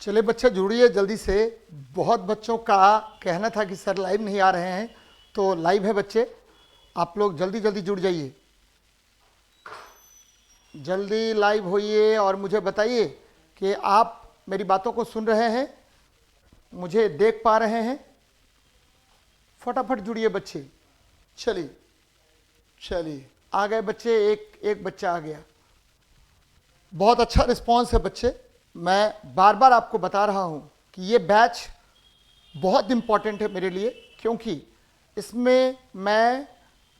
चले बच्चे जुड़िए जल्दी से। बहुत बच्चों का कहना था कि सर लाइव नहीं आ रहे हैं, तो लाइव है बच्चे। आप लोग जल्दी जल्दी जुड़ जाइए, जल्दी लाइव होइए और मुझे बताइए कि आप मेरी बातों को सुन रहे हैं, मुझे देख पा रहे हैं। फटाफट जुड़िए बच्चे। चलिए चलिए, आ गए बच्चे, एक बच्चा आ गया। बहुत अच्छा रिस्पांस है बच्चे। मैं बार बार आपको बता रहा हूं कि ये बैच बहुत इंपॉर्टेंट है मेरे लिए, क्योंकि इसमें मैं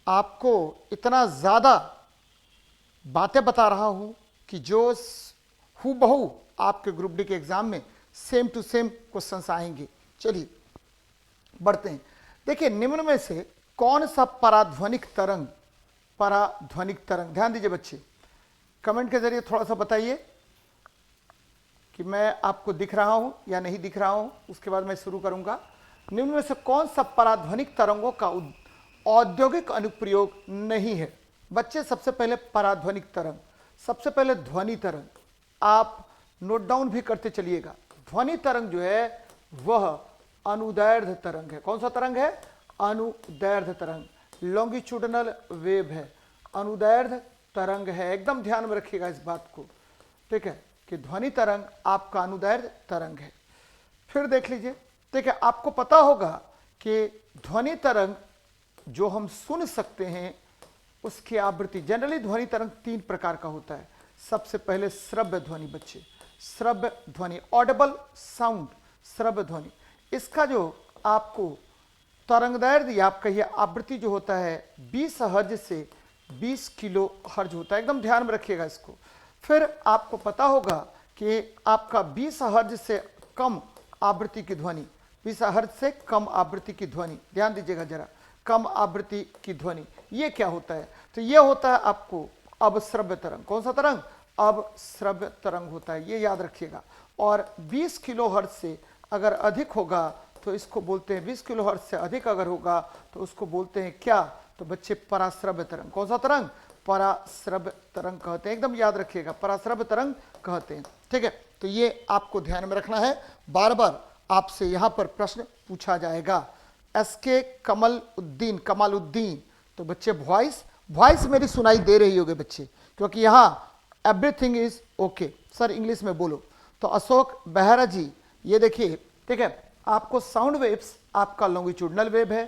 आपको इतना ज़्यादा बातें बता रहा हूं कि जो हूबहू आपके ग्रुप डी के एग्जाम में सेम टू सेम क्वेश्चंस आएंगे। चलिए बढ़ते हैं। देखिए, निम्न में से कौन सा पराध्वनिक तरंग, ध्यान दीजिए बच्चे, कमेंट के जरिए थोड़ा सा बताइए कि मैं आपको दिख रहा हूं या नहीं दिख रहा हूं। उसके बाद मैं शुरू करूंगा। निम्न में से कौन सा पराध्वनिक तरंगों का औद्योगिक अनुप्रयोग नहीं है? बच्चे, सबसे पहले पराध्वनिक तरंग, सबसे पहले ध्वनि तरंग। आप नोट डाउन भी करते चलिएगा। ध्वनि तरंग जो है वह अनुदैर्ध्य तरंग है। कौन सा तरंग है? अनुदैर्ध्य तरंग, लॉन्गिट्यूडनल वेव है, अनुदैर्ध्य तरंग है। एकदम ध्यान में रखिएगा इस बात को, ठीक है, कि ध्वनि तरंग आपका अनुदैर्ध्य तरंग है। फिर देख लीजिए, ठीक है, आपको पता होगा कि ध्वनि तरंग जो हम सुन सकते हैं उसकी आवृत्ति, जनरली ध्वनि तरंग 3 प्रकार का होता है। सबसे पहले श्रव्य ध्वनि बच्चे, श्रव्य ध्वनि, ऑडिबल साउंड, श्रव्य ध्वनि। इसका जो आपको तरंगदैर्ध्य या आप कहिए आवृत्ति जो होता है 20 हर्ज से 20 किलो हर्ज होता है। एकदम ध्यान में रखिएगा इसको। फिर आपको पता होगा कि आपका 20 हर्ज से कम आवृत्ति की ध्वनि, 20 हर्ज से कम आवृत्ति की ध्वनि, ध्यान दीजिएगा जरा, कम आवृत्ति की ध्वनि, ये क्या होता है? तो ये होता है आपको अवश्रव्य तरंग। कौन सा तरंग? अवश्रव्य तरंग होता है, ये याद रखिएगा। और 20 किलो हर्ज से अगर अधिक होगा तो इसको बोलते हैं, 20 किलो हर्ज से अधिक अगर होगा तो उसको बोलते हैं क्या? तो बच्चे पराश्रव्य तरंग। कौन सा तरंग? पराश्रव्य तरंग कहते हैं। एकदम याद रखिएगा, पराश्रव्य तरंग कहते हैं, ठीक है। तो ये आपको ध्यान में रखना है, बार बार आपसे यहां पर प्रश्न पूछा जाएगा। एसके कमालुद्दीन, तो बच्चे वॉइस मेरी सुनाई दे रही होगी बच्चे, क्योंकि यहां everything is okay. Sir English में बोलो। तो अशोक बेहरा जी, ये देखिए, ठीक है, आपको साउंड वेव्स, आपका लॉन्गिट्यूडनल वेव है,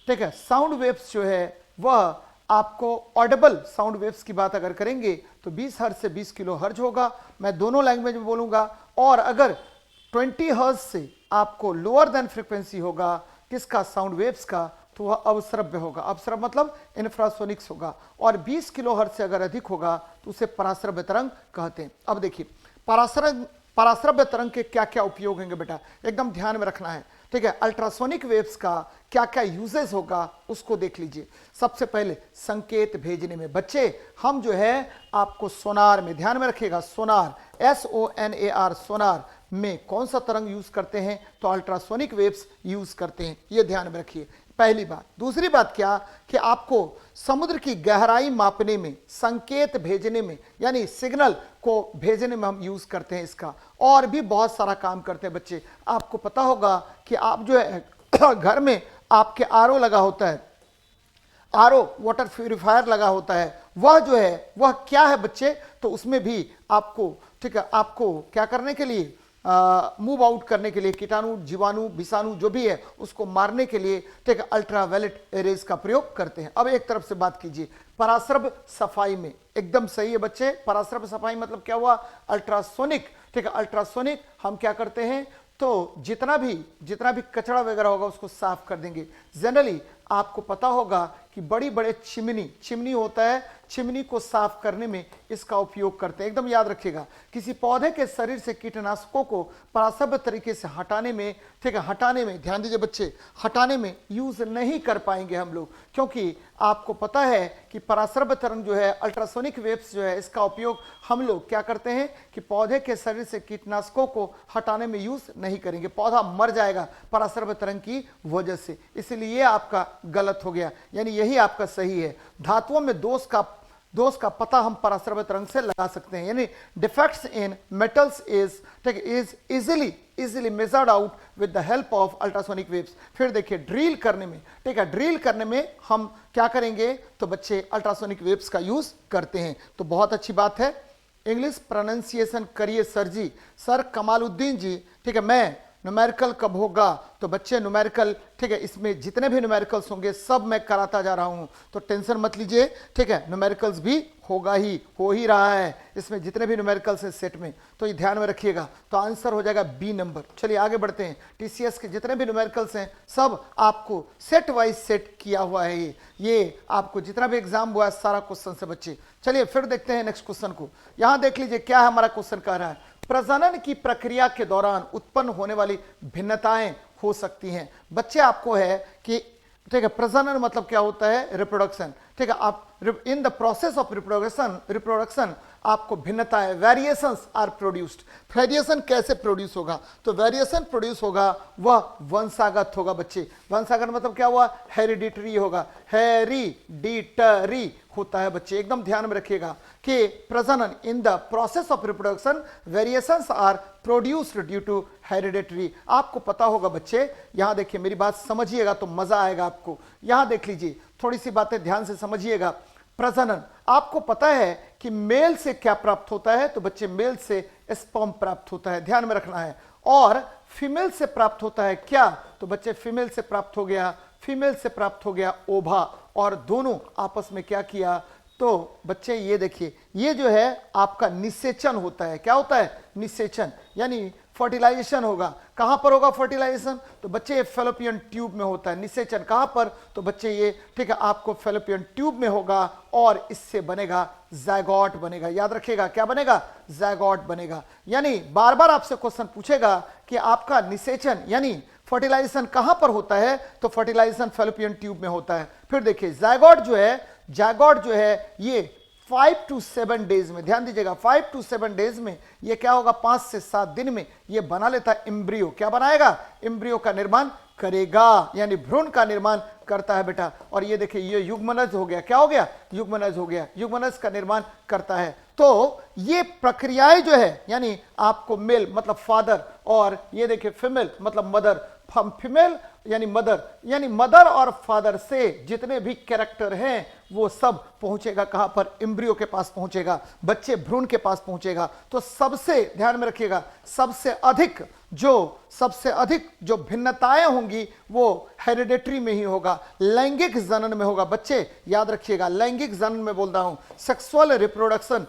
ठीक है। साउंड वेव्स जो है वह आपको ऑडिबल साउंड वेव्स की बात अगर करेंगे तो 20 हर्ज से 20 किलो हर्ज होगा। मैं दोनों लैंग्वेज में बोलूंगा। और अगर 20 हर्ज से आपको लोअर देन फ्रीक्वेंसी होगा किसका? साउंड वेव्स का, तो वह अवश्रव्य होगा। अवश्रव्य मतलब इंफ्रासोनिक्स होगा। और 20 किलो हर्ज से अगर अधिक होगा तो उसे पराश्रव्य तरंग कहते हैं। अब देखिए, पराश्रव्य तरंग के क्या क्या उपयोग होंगे बेटा, एकदम ध्यान में रखना है, ठीक है। अल्ट्रासोनिक वेव्स का क्या क्या यूजेस होगा उसको देख लीजिए। सबसे पहले संकेत भेजने में बच्चे, हम जो है आपको सोनार में, ध्यान में रखिएगा, सोनार, SONAR, सोनार में कौन सा तरंग यूज करते हैं? तो अल्ट्रासोनिक वेव्स यूज करते हैं, ये ध्यान में रखिए, पहली बात। दूसरी बात क्या कि आपको समुद्र की गहराई मापने में, संकेत भेजने में, यानी सिग्नल को भेजने में हम यूज करते हैं इसका। और भी बहुत सारा काम करते हैं बच्चे। आपको पता होगा कि आप जो है घर में आपके आरओ लगा होता है, आरओ वाटर प्यूरिफायर लगा होता है, वह जो है वह क्या है बच्चे? तो उसमें भी आपको, ठीक है, आपको क्या करने के लिए, मूव आउट करने के लिए, कीटाणु, जीवाणु, विषाणु जो भी है उसको मारने के लिए, ठीक है, अल्ट्रावायलेट रेज का प्रयोग करते हैं। अब एक तरफ से बात कीजिए पराश्रव्य सफाई में, एकदम सही है बच्चे। पराश्रव्य सफाई मतलब क्या हुआ? अल्ट्रासोनिक, ठीक है। अल्ट्रासोनिक हम क्या करते हैं? तो जितना भी कचरा वगैरह होगा उसको साफ कर देंगे। जनरली आपको पता होगा कि बड़ी बड़े चिमनी होता है, चिमनी को साफ करने में इसका उपयोग करते हैं। एकदम याद रखिएगा। किसी पौधे के शरीर से कीटनाशकों को पराश्रव्य तरीके से हटाने में, ठीक है, हटाने में, ध्यान दीजिए बच्चे, हटाने में यूज नहीं कर पाएंगे हम लोग, क्योंकि आपको पता है कि पराश्रव्य तरंग जो है, अल्ट्रासोनिक वेव्स जो है, इसका उपयोग हम लोग क्या करते हैं कि पौधे के शरीर से कीटनाशकों को हटाने में यूज नहीं करेंगे, पौधा मर जाएगा पराश्रव्य तरंग की वजह से। इसलिए आपका गलत हो गया, यानी यही आपका सही है। धातुओं में दोष का दोष का पता हम पराश्रवित रंग से लगा सकते हैं। यानी डिफेक्ट्स इन मेटल्स इज ठीक है is easily measured out with the help of ultrasonic waves. फिर देखिए ड्रिल करने में, ठीक है, ड्रिल करने में हम क्या करेंगे, तो बच्चे अल्ट्रासोनिक वेव्स का यूज करते हैं। तो बहुत अच्छी बात है। इंग्लिश प्रोनाउंसिएशन करिए सर जी। सर कमालुद्दीन जी, ठीक है, मैं न्यूमेरिकल कब होगा, तो बच्चे न्यूमेरिकल, ठीक है, इसमें जितने भी न्यूमेरिकल्स होंगे सब मैं कराता जा रहा हूं, तो टेंशन मत लीजिए, ठीक है, न्यूमेरिकल्स भी होगा ही, हो ही रहा है इसमें जितने भी न्यूमेरिकल्स हैं सेट में, तो ये ध्यान में रखिएगा। तो आंसर हो जाएगा बी नंबर। चलिए आगे बढ़ते हैं। टीसीएस के जितने भी न्यूमेरिकल्स हैं सब आपको सेट वाइज सेट किया हुआ है। ये आपको जितना भी एग्जाम हुआ है सारा क्वेश्चन से बच्चे। चलिए फिर देखते हैं नेक्स्ट क्वेश्चन को। यहां देख लीजिए क्या है हमारा क्वेश्चन कह रहा है, प्रजनन की प्रक्रिया के दौरान उत्पन्न होने वाली भिन्नताएं हो सकती हैं। बच्चे आपको है कि ठीक है, प्रजनन मतलब क्या होता है, रिप्रोडक्शन, ठीक है, आप इन द प्रोसेस ऑफ रिप्रोडक्शन आपको भिन्नताएं, वेरिएशंस आर प्रोड्यूस्ड। वेरिएशन कैसे प्रोड्यूस होगा, तो वेरिएशन प्रोड्यूस होगा वह वंशागत होगा बच्चे। वंशागत मतलब क्या हुआ, हेरिडिटरी होगा, हेरिडिटरी होता है बच्चे। एकदम ध्यान में रखिएगा कि प्रजनन in the process of reproduction variations are produced due to hereditary. आपको पता होगा बच्चे, यहां देखिए मेरी बात समझिएगा तो मजा आएगा आपको। यहां देख लीजिए, थोड़ी सी बातें ध्यान से समझिएगा। प्रजनन आपको पता है कि मेल से क्या प्राप्त होता है, तो बच्चे मेल से स्पर्म प्राप्त होता है, ध्यान में रखना है। और फीमेल से प्राप्त होता है क्या, तो बच्चे फीमेल से प्राप्त हो गया ओवा। और दोनों आपस में क्या किया, तो बच्चे ये देखिए, ये जो है आपका निषेचन होता है। क्या होता है, निषेचन, यानी फर्टिलाइजेशन होगा। कहां पर होगा फर्टिलाइजेशन, तो बच्चे ये फेलोपियन ट्यूब में होता है। निषेचन कहां पर, तो बच्चे ये ठीक है आपको फेलोपियन ट्यूब में होगा और इससे बनेगा ज़ायगोट बनेगा। याद रखिएगा क्या बनेगा, ज़ायगोट बनेगा। यानी बार बार आपसे क्वेश्चन पूछेगा कि आपका निषेचन यानी फर्टिलाइजेशन कहां पर होता है, तो फर्टिलाइजेशन फेलोपियन ट्यूब में होता है। फिर देखिए ज़ायगोट जो है ये 5 to 7 डेज में, ध्यान दीजिएगा 5 to 7 डेज में ये क्या होगा, 5 से 7 दिन में ये बना लेता है एम्ब्रियो। क्या बनाएगा, एम्ब्रियो का निर्माण करेगा, यानी भ्रूण का निर्माण करता है बेटा। और ये देखिए ये युग्मनज हो गया, क्या हो गया, युग्मनज हो गया, युग्मनज का निर्माण करता है। तो ये प्रक्रियाएं जो है, यानी आपको मेल मतलब फादर, और ये देखिए फीमेल मतलब मदर, फीमेल यानी मदर और फादर से जितने भी कैरेक्टर हैं वो सब पहुंचेगा कहां पर, एम्ब्रियो के पास पहुंचेगा, बच्चे भ्रूण के पास पहुंचेगा। तो सबसे ध्यान में रखिएगा, सबसे अधिक जो भिन्नताएं होंगी वो हेरिडेटरी में ही होगा, लैंगिक जनन में होगा। बच्चे याद रखिएगा, लैंगिक जनन में बोल रहा हूं, सेक्सुअल रिप्रोडक्शन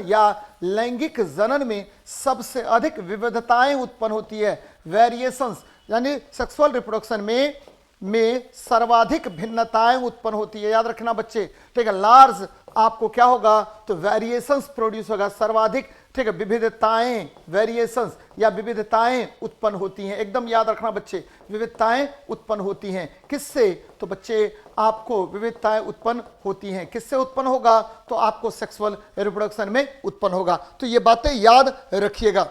या लैंगिक जनन में सबसे अधिक विविधताएं उत्पन्न होती है, वेरिएशंस, यानी सेक्सुअल रिप्रोडक्शन में सर्वाधिक भिन्नताएं उत्पन्न होती है। याद रखना बच्चे, ठीक है, लार्ज आपको क्या होगा, तो वेरिएशंस प्रोड्यूस होगा, सर्वाधिक, ठीक है, विविधताएं, वेरिएशंस या विविधताएं उत्पन्न होती हैं। एकदम याद रखना बच्चे, विविधताएं उत्पन्न होती हैं किससे, तो बच्चे आपको विविधताएं उत्पन्न होती हैं किससे उत्पन्न होगा, तो आपको सेक्सुअल रिप्रोडक्शन में उत्पन्न होगा। तो ये बातें याद रखिएगा,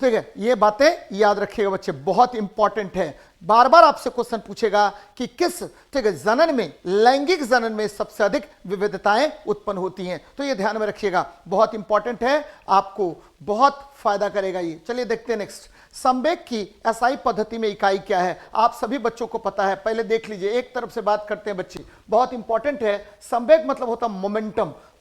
ठीक है, ये बातें याद रखिएगा बच्चे, बहुत इंपॉर्टेंट है। बार बार आपसे क्वेश्चन पूछेगा कि किस, ठीक है, जनन में, लैंगिक जनन में सबसे अधिक विविधताएं उत्पन्न होती हैं। तो ये ध्यान में रखिएगा, बहुत इंपॉर्टेंट है, आपको बहुत फायदा करेगा ये। चलिए देखते हैं नेक्स्ट, संवेग की एसआई पद्धति में इकाई क्या है, आप सभी बच्चों को पता है। पहले देख लीजिए, एक तरफ से बात करते हैं बच्चे, बहुत इंपॉर्टेंट है। संवेग मतलब होता है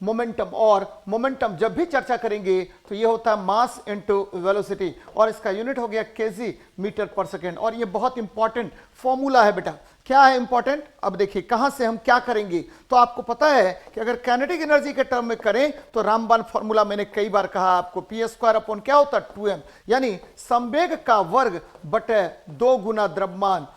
मोमेंटम, और मोमेंटम जब भी चर्चा करेंगे तो ये होता है मास इनटू वेलोसिटी, और इसका यूनिट हो गया केजी मीटर पर सेकेंड। और ये बहुत इंपॉर्टेंट फॉर्मूला है बेटा। क्या है इंपॉर्टेंट, अब देखिए कहां से हम क्या करेंगे, तो आपको पता है कि अगर काइनेटिक एनर्जी के टर्म में करें तो रामबाण फॉर्मूला मैंने कई बार कहा आपको, p² अपॉन क्या होता है 2m, यानी संवेग का वर्ग बटे 2 गुना द्रव्यमान।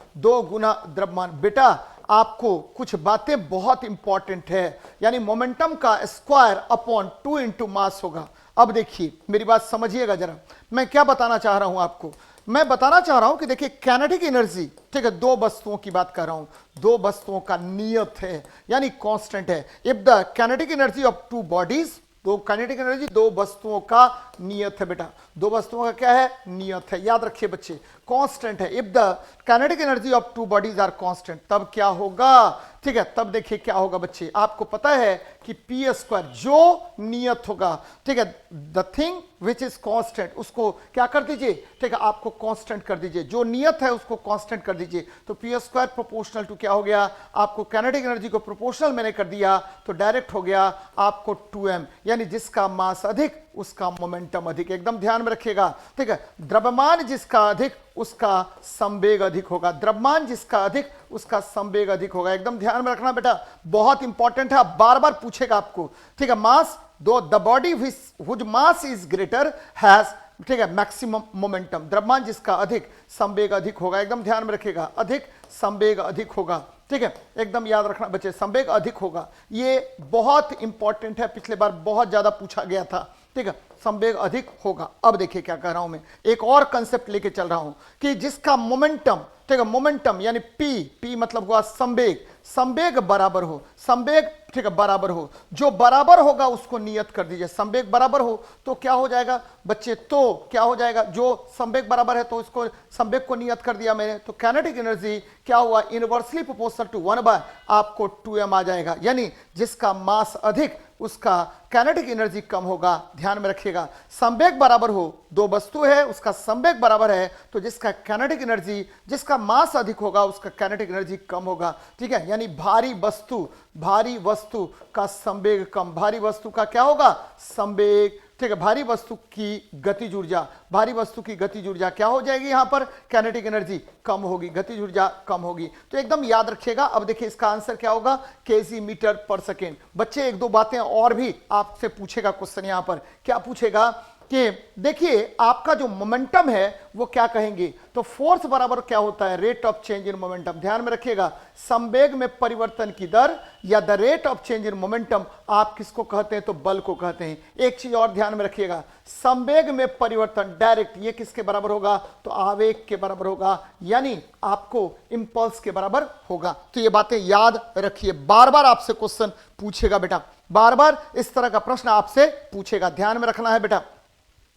बेटा आपको कुछ बातें बहुत इंपॉर्टेंट है, यानी मोमेंटम का स्क्वायर अपॉन 2 इंटू मास होगा। अब देखिए मेरी बात समझिएगा जरा, मैं क्या बताना चाह रहा हूं आपको, मैं बताना चाह रहा हूं कि देखिए काइनेटिक एनर्जी, ठीक है, दो वस्तुओं की बात कर रहा हूं, दो वस्तुओं का नियत है यानी कांस्टेंट है। If the kinetic energy of two bodies, दो काइनेटिक एनर्जी दो वस्तुओं का नियत है बेटा, दो वस्तुओं का क्या है, नियत है। याद रखिए बच्चे, कांस्टेंट है। If the kinetic energy of two bodies are constant, तब क्या होगा, ठीक है, तब देखिए क्या होगा बच्चे, आपको पता है कि पी स्क्वायर जो नियत होगा, ठीक है, the thing which is constant, उसको क्या कर दीजिए, ठीक है, आपको कांस्टेंट कर दीजिए, जो नियत है उसको कांस्टेंट कर दीजिए। तो पी स्क्वायर प्रोपोर्शनल टू क्या हो गया, आपको काइनेटिक एनर्जी को प्रोपोर्शनल मैंने कर दिया तो डायरेक्ट हो गया आपको 2m, यानी जिसका मास अधिक उसका मोमेंटम अधिक। एकदम ध्यान में रखिएगा, ठीक है, द्रव्यमान जिसका अधिक उसका संवेग अधिक होगा, द्रव्यमान जिसका अधिक उसका संवेग अधिक होगा। एकदम ध्यान में रखना बेटा, बहुत इंपॉर्टेंट है, बार बार पूछेगा आपको, ठीक है। मास दो the body whose mass is greater has, ठीक है, मैक्सिमम मोमेंटम, द्रव्यमान जिसका अधिक संवेग अधिक होगा। एकदम ध्यान में रखिएगा, अधिक संवेग अधिक होगा, ठीक है, एकदम याद रखना बच्चे, संवेग अधिक होगा, ये बहुत इंपॉर्टेंट है, पिछले बार बहुत ज्यादा पूछा गया था, ठीक है, संवेग अधिक होगा। अब देखिए क्या कह रहा हूं मैं, एक और कंसेप्ट लेके चल रहा हूं कि जिसका मोमेंटम, ठीक है, मोमेंटम यानी पी मतलब हुआ संवेग, संवेग बराबर हो, संवेग, ठीक है, बराबर हो, जो बराबर होगा उसको नियत कर दीजिए। संवेग बराबर हो तो क्या हो जाएगा बच्चे, तो क्या हो जाएगा, जो संवेग बराबर है तो इसको संवेग को नियत कर दिया मैंने, तो काइनेटिक एनर्जी क्या हुआ, इनवर्सली प्रोपोर्शनल टू 1 बाय आपको 2m आ जाएगा, यानी जिसका मास अधिक उसका काइनेटिक एनर्जी कम होगा। ध्यान में रखिएगा, संवेग बराबर हो, दो वस्तु है उसका संवेग बराबर है तो जिसका काइनेटिक एनर्जी, जिसका मास अधिक होगा उसका काइनेटिक एनर्जी कम होगा, ठीक है, यानी भारी वस्तु का संवेग कम, भारी वस्तु का क्या होगा, संवेग, ठीक है, भारी वस्तु की गतिज ऊर्जा, भारी वस्तु की गतिज ऊर्जा क्या हो जाएगी, यहां पर काइनेटिक एनर्जी कम होगी, गतिज ऊर्जा कम होगी। तो एकदम याद रखिएगा। अब देखिए इसका आंसर क्या होगा, केजी मीटर पर सेकेंड। बच्चे एक दो बातें और भी आपसे पूछेगा क्वेश्चन, यहां पर क्या पूछेगा कि देखिए आपका जो मोमेंटम है वो क्या कहेंगे, तो फोर्स बराबर क्या होता है, rate of change in momentum. ध्यान में रखिएगा, संवेग में परिवर्तन की दर या the rate of change in momentum आप किसको कहते हैं, तो बल को कहते हैं। एक चीज और ध्यान में रखिएगा, संवेग में परिवर्तन डायरेक्ट ये किसके बराबर होगा, तो आवेग के बराबर होगा, यानी आपको इंपल्स के बराबर होगा। तो ये बातें याद रखिए, बार बार आपसे क्वेश्चन पूछेगा बेटा, बार बार इस तरह का प्रश्न आपसे पूछेगा, ध्यान में रखना है बेटा,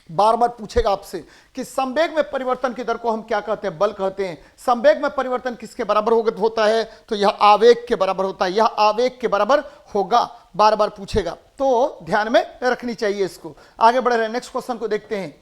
बार बार पूछेगा आपसे कि संवेग में परिवर्तन की दर को हम क्या कहते हैं, बल कहते हैं। संवेग में परिवर्तन किसके बराबर होता है, तो यह आवेग के बराबर होता है, यह आवेग के बराबर होगा, बार बार पूछेगा, तो ध्यान में रखनी चाहिए इसको। आगे बढ़ रहे हैं, नेक्स्ट क्वेश्चन को देखते हैं।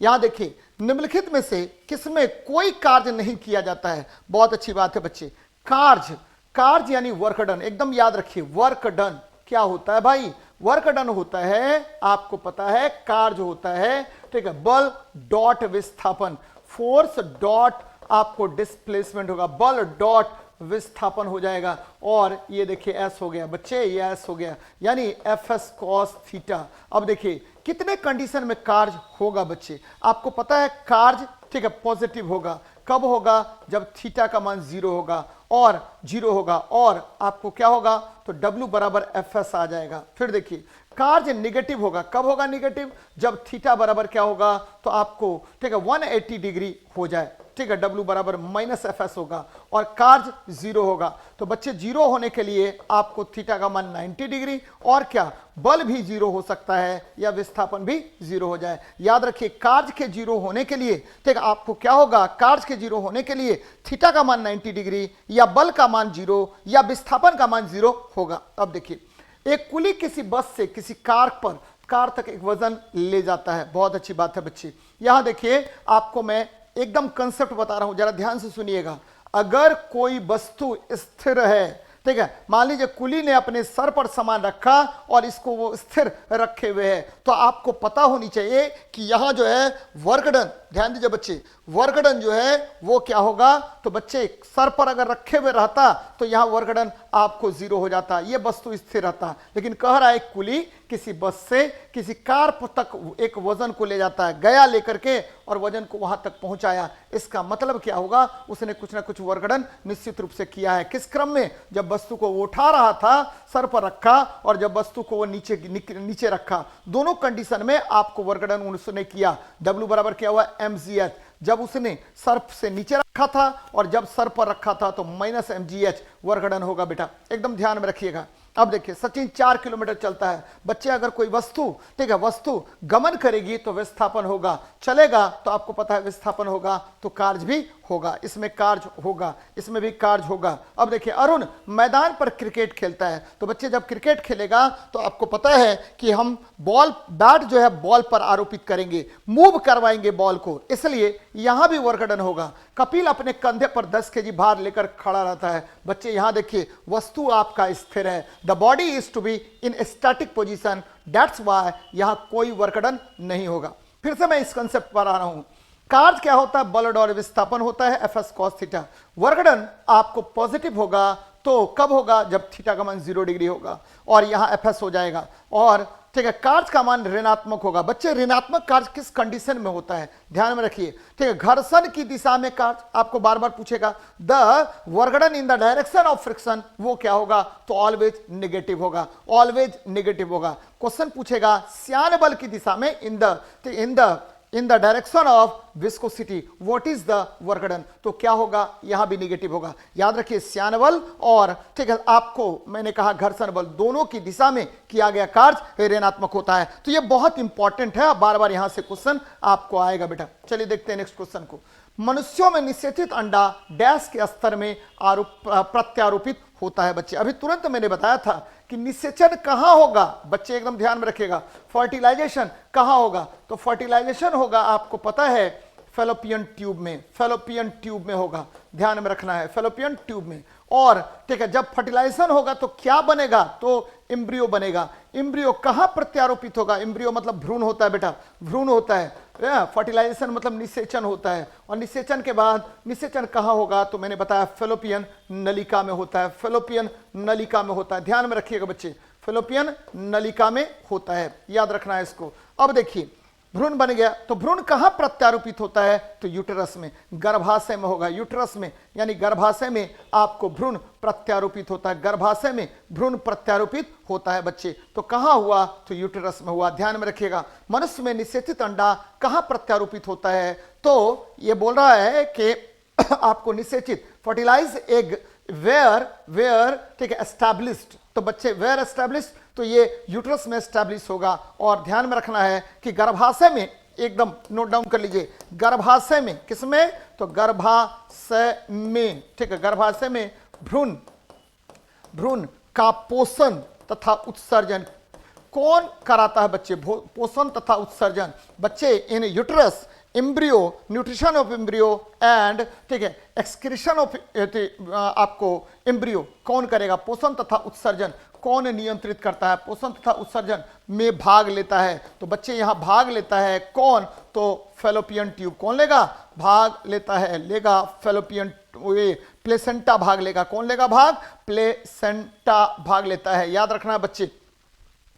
यहां देखिए, निम्नलिखित में से किसमें कोई कार्य नहीं किया जाता है। बहुत अच्छी बात है बच्चे, कार्य यानी वर्क डन। एकदम याद रखिए, वर्क डन क्या होता है भाई, वर्क डन होता है, आपको पता है कार्य होता है, ठीक है, बल डॉट विस्थापन, फोर्स डॉट आपको डिस्प्लेसमेंट होगा, बल डॉट विस्थापन हो जाएगा, और ये देखिए एस हो गया बच्चे, ये एस हो गया, यानी एफ एस कॉस थीटा। अब देखिए कितने कंडीशन में कार्य होगा बच्चे, आपको पता है कार्य, ठीक है, पॉजिटिव होगा, कब होगा, जब थीटा का मान 0 होगा और आपको क्या होगा, तो W बराबर एफ एस आ जाएगा। फिर देखिए कार्य निगेटिव होगा, कब होगा निगेटिव, जब थीटा बराबर क्या होगा, तो आपको, ठीक है, 180 डिग्री हो जाए, ठीक है, W बराबर माइनस एफ एस होगा, और कार्य 0 होगा। तो बच्चे 0 होने के लिए आपको थीटा का मान 90 डिग्री, और क्या बल भी 0 हो सकता है या विस्थापन भी 0 हो जाए। याद रखिए कार्य के 0 होने के लिए, ठीक है, आपको क्या होगा, कार्य के 0 होने के लिए थीटा का मान 90 डिग्री या बल का मान 0 या विस्थापन का मान 0 होगा। अब देखिए, एक कुली किसी बस से किसी कार तक एक वजन ले जाता है। बहुत अच्छी बात है बच्चे, यहां देखिए आपको मैं एकदम कंसेप्ट बता रहा हूं, जरा ध्यान से सुनिएगा। अगर कोई वस्तु स्थिर है, ठीक है, मान लीजिए कुली ने अपने सर पर सामान रखा और इसको वो स्थिर रखे हुए है, तो आपको पता होनी चाहिए कि यहां जो है वर्क डन, ध्यान दीजिए बच्चे, वर्क डन जो है वो क्या होगा, तो बच्चे सर पर अगर रखे हुए रहता तो यहां वर्क डन आपको 0 हो जाता, ये वस्तु स्थिर रहता। लेकिन कह रहा है कुली किसी बस से किसी कार तक एक वजन को ले जाता है, गया लेकर के और वजन को वहां तक पहुंचाया। इसका मतलब क्या होगा, उसने कुछ ना कुछ वर्क डन निश्चित रूप से किया है। किस क्रम में, जब वस्तु को वो उठा रहा था, सर पर रखा, और जब वस्तु को वो नीचे रखा, दोनों कंडीशन में आपको वर्क डन उसने किया। W बराबर क्या हुआ, mgh, जब उसने सर से नीचे रखा था और जब सर पर रखा था तो -mgh वर्गडन होगा बेटा, एकदम ध्यान में रखिएगा। अब देखिए सचिन 4 किलोमीटर चलता है। बच्चे अगर कोई वस्तु, ठीक है, वस्तु गमन करेगी तो विस्थापन होगा, चलेगा तो आपको पता है विस्थापन होगा, तो कार्य भी होगा, इसमें कार्य होगा, इसमें भी कार्य होगा। अब देखिए अरुण मैदान पर क्रिकेट खेलता है, तो बच्चे जब क्रिकेट खेलेगा तो आपको पता है कि हम बॉल, बैट जो है बॉल पर आरोपित करेंगे, मूव करवाएंगे बॉल को, इसलिए यहां भी वर्गडन होगा। कपिल अपने कंधे पर 10 केजी भार लेकर खड़ा रहता है। बच्चे यहां देखिए वस्तु आपका स्थिर है, the body is to be in static position, that's why यहां कोई वर्गडन नहीं होगा। फिर से मैं इस कंसेप्ट पर आ रहा हूं। कार्य क्या होता है? बल और विस्थापन होता है Fs cos थीटा। वर्गडन आपको पॉजिटिव होगा तो कब होगा? जब थीटा का मान 0 डिग्री होगा और यहां Fs हो जाएगा, और ठीक है कार्य का मान ऋणात्मक होगा। बच्चे ऋणात्मक कार्य किस कंडीशन में होता है ध्यान में रखिए, ठीक है, घर्षण की दिशा में कार्य आपको बार बार पूछेगा। The work done in the direction of friction, वो क्या होगा? तो ऑलवेज नेगेटिव होगा, ऑलवेज नेगेटिव होगा। क्वेश्चन पूछेगा श्यान बल की दिशा में in the direction of viscosity what is the work done, तो क्या होगा? यहां भी नेगेटिव होगा। याद रखिए श्यान बल और ठीक है आपको मैंने कहा घर्षण बल, दोनों की दिशा में किया गया कार्य ऋणात्मक होता है। तो ये बहुत इंपॉर्टेंट है, बार बार यहां से क्वेश्चन आपको आएगा बेटा। चलिए देखते हैं नेक्स्ट क्वेश्चन को। मनुष्यों में निषेचित अंडा डैश के स्तर में प्रत्यारोपित होता है। बच्चे अभी तुरंत मैंने बताया था कि निषेचन कहां होगा, बच्चे एकदम ध्यान में रखिएगा। फर्टिलाइजेशन कहां होगा? तो फर्टिलाइजेशन होगा आपको पता है फैलोपियन ट्यूब में, फैलोपियन ट्यूब में होगा, ध्यान में रखना है, फैलोपियन ट्यूब में। और ठीक है जब फर्टिलाइजेशन होगा तो क्या बनेगा? तो एम्ब्रियो बनेगा। एम्ब्रियो कहां प्रत्यारोपित होगा? एम्ब्रियो मतलब भ्रूण होता है बेटा, भ्रूण होता है। फर्टिलाइजेशन मतलब निषेचन होता है, और निषेचन के बाद निषेचन कहां होगा? तो मैंने बताया फैलोपियन नलिका में होता है, फैलोपियन नलिका में होता है, ध्यान में रखिएगा बच्चे, फैलोपियन नलिका में होता है, याद रखना है इसको। अब देखिए भ्रूण बन गया, तो भ्रूण कहां प्रत्यारोपित होता है? तो यूटेरस में, गर्भाशय में होगा, यूटेरस में, यानी गर्भाशय में आपको भ्रूण प्रत्यारोपित होता है, गर्भाशय में भ्रूण प्रत्यारोपित होता है बच्चे। तो कहां हुआ? तो यूटेरस में हुआ, ध्यान में रखिएगा। मनुष्य में निषेचित अंडा कहां प्रत्यारोपित होता है? तो यह बोल रहा है कि आपको निषेचित फर्टिलाइज एग वेयर ठीक है एस्टैब्लिश्ड, तो बच्चे वेयर एस्टैब्लिश्ड, तो ये यूट्रस में एस्टैब्लिश होगा। और ध्यान में रखना है कि गर्भाशय में, एकदम नोट डाउन कर लीजिए, गर्भाशय में, किसमें? तो गर्भाशय में, ठीक है, गर्भाशय में भ्रूण का पोषण तथा उत्सर्जन कौन कराता है बच्चे? पोषण तथा उत्सर्जन बच्चे इन uterus embryo, nutrition of embryo and ठीक है एक्सक्रीशन ऑफ आपको एम्ब्रियो कौन करेगा? पोषण तथा उत्सर्जन कौन नियंत्रित करता है? पोषण तथा उत्सर्जन में भाग लेता है। तो बच्चे यहां भाग लेता है कौन? तो फैलोपियन ट्यूब कौन लेगा? भाग लेता है, लेगा फैलोपियन, प्लेसेंटा भाग लेगा। कौन लेगा भाग? प्लेसेंटा भाग लेता है, याद रखना है बच्चे।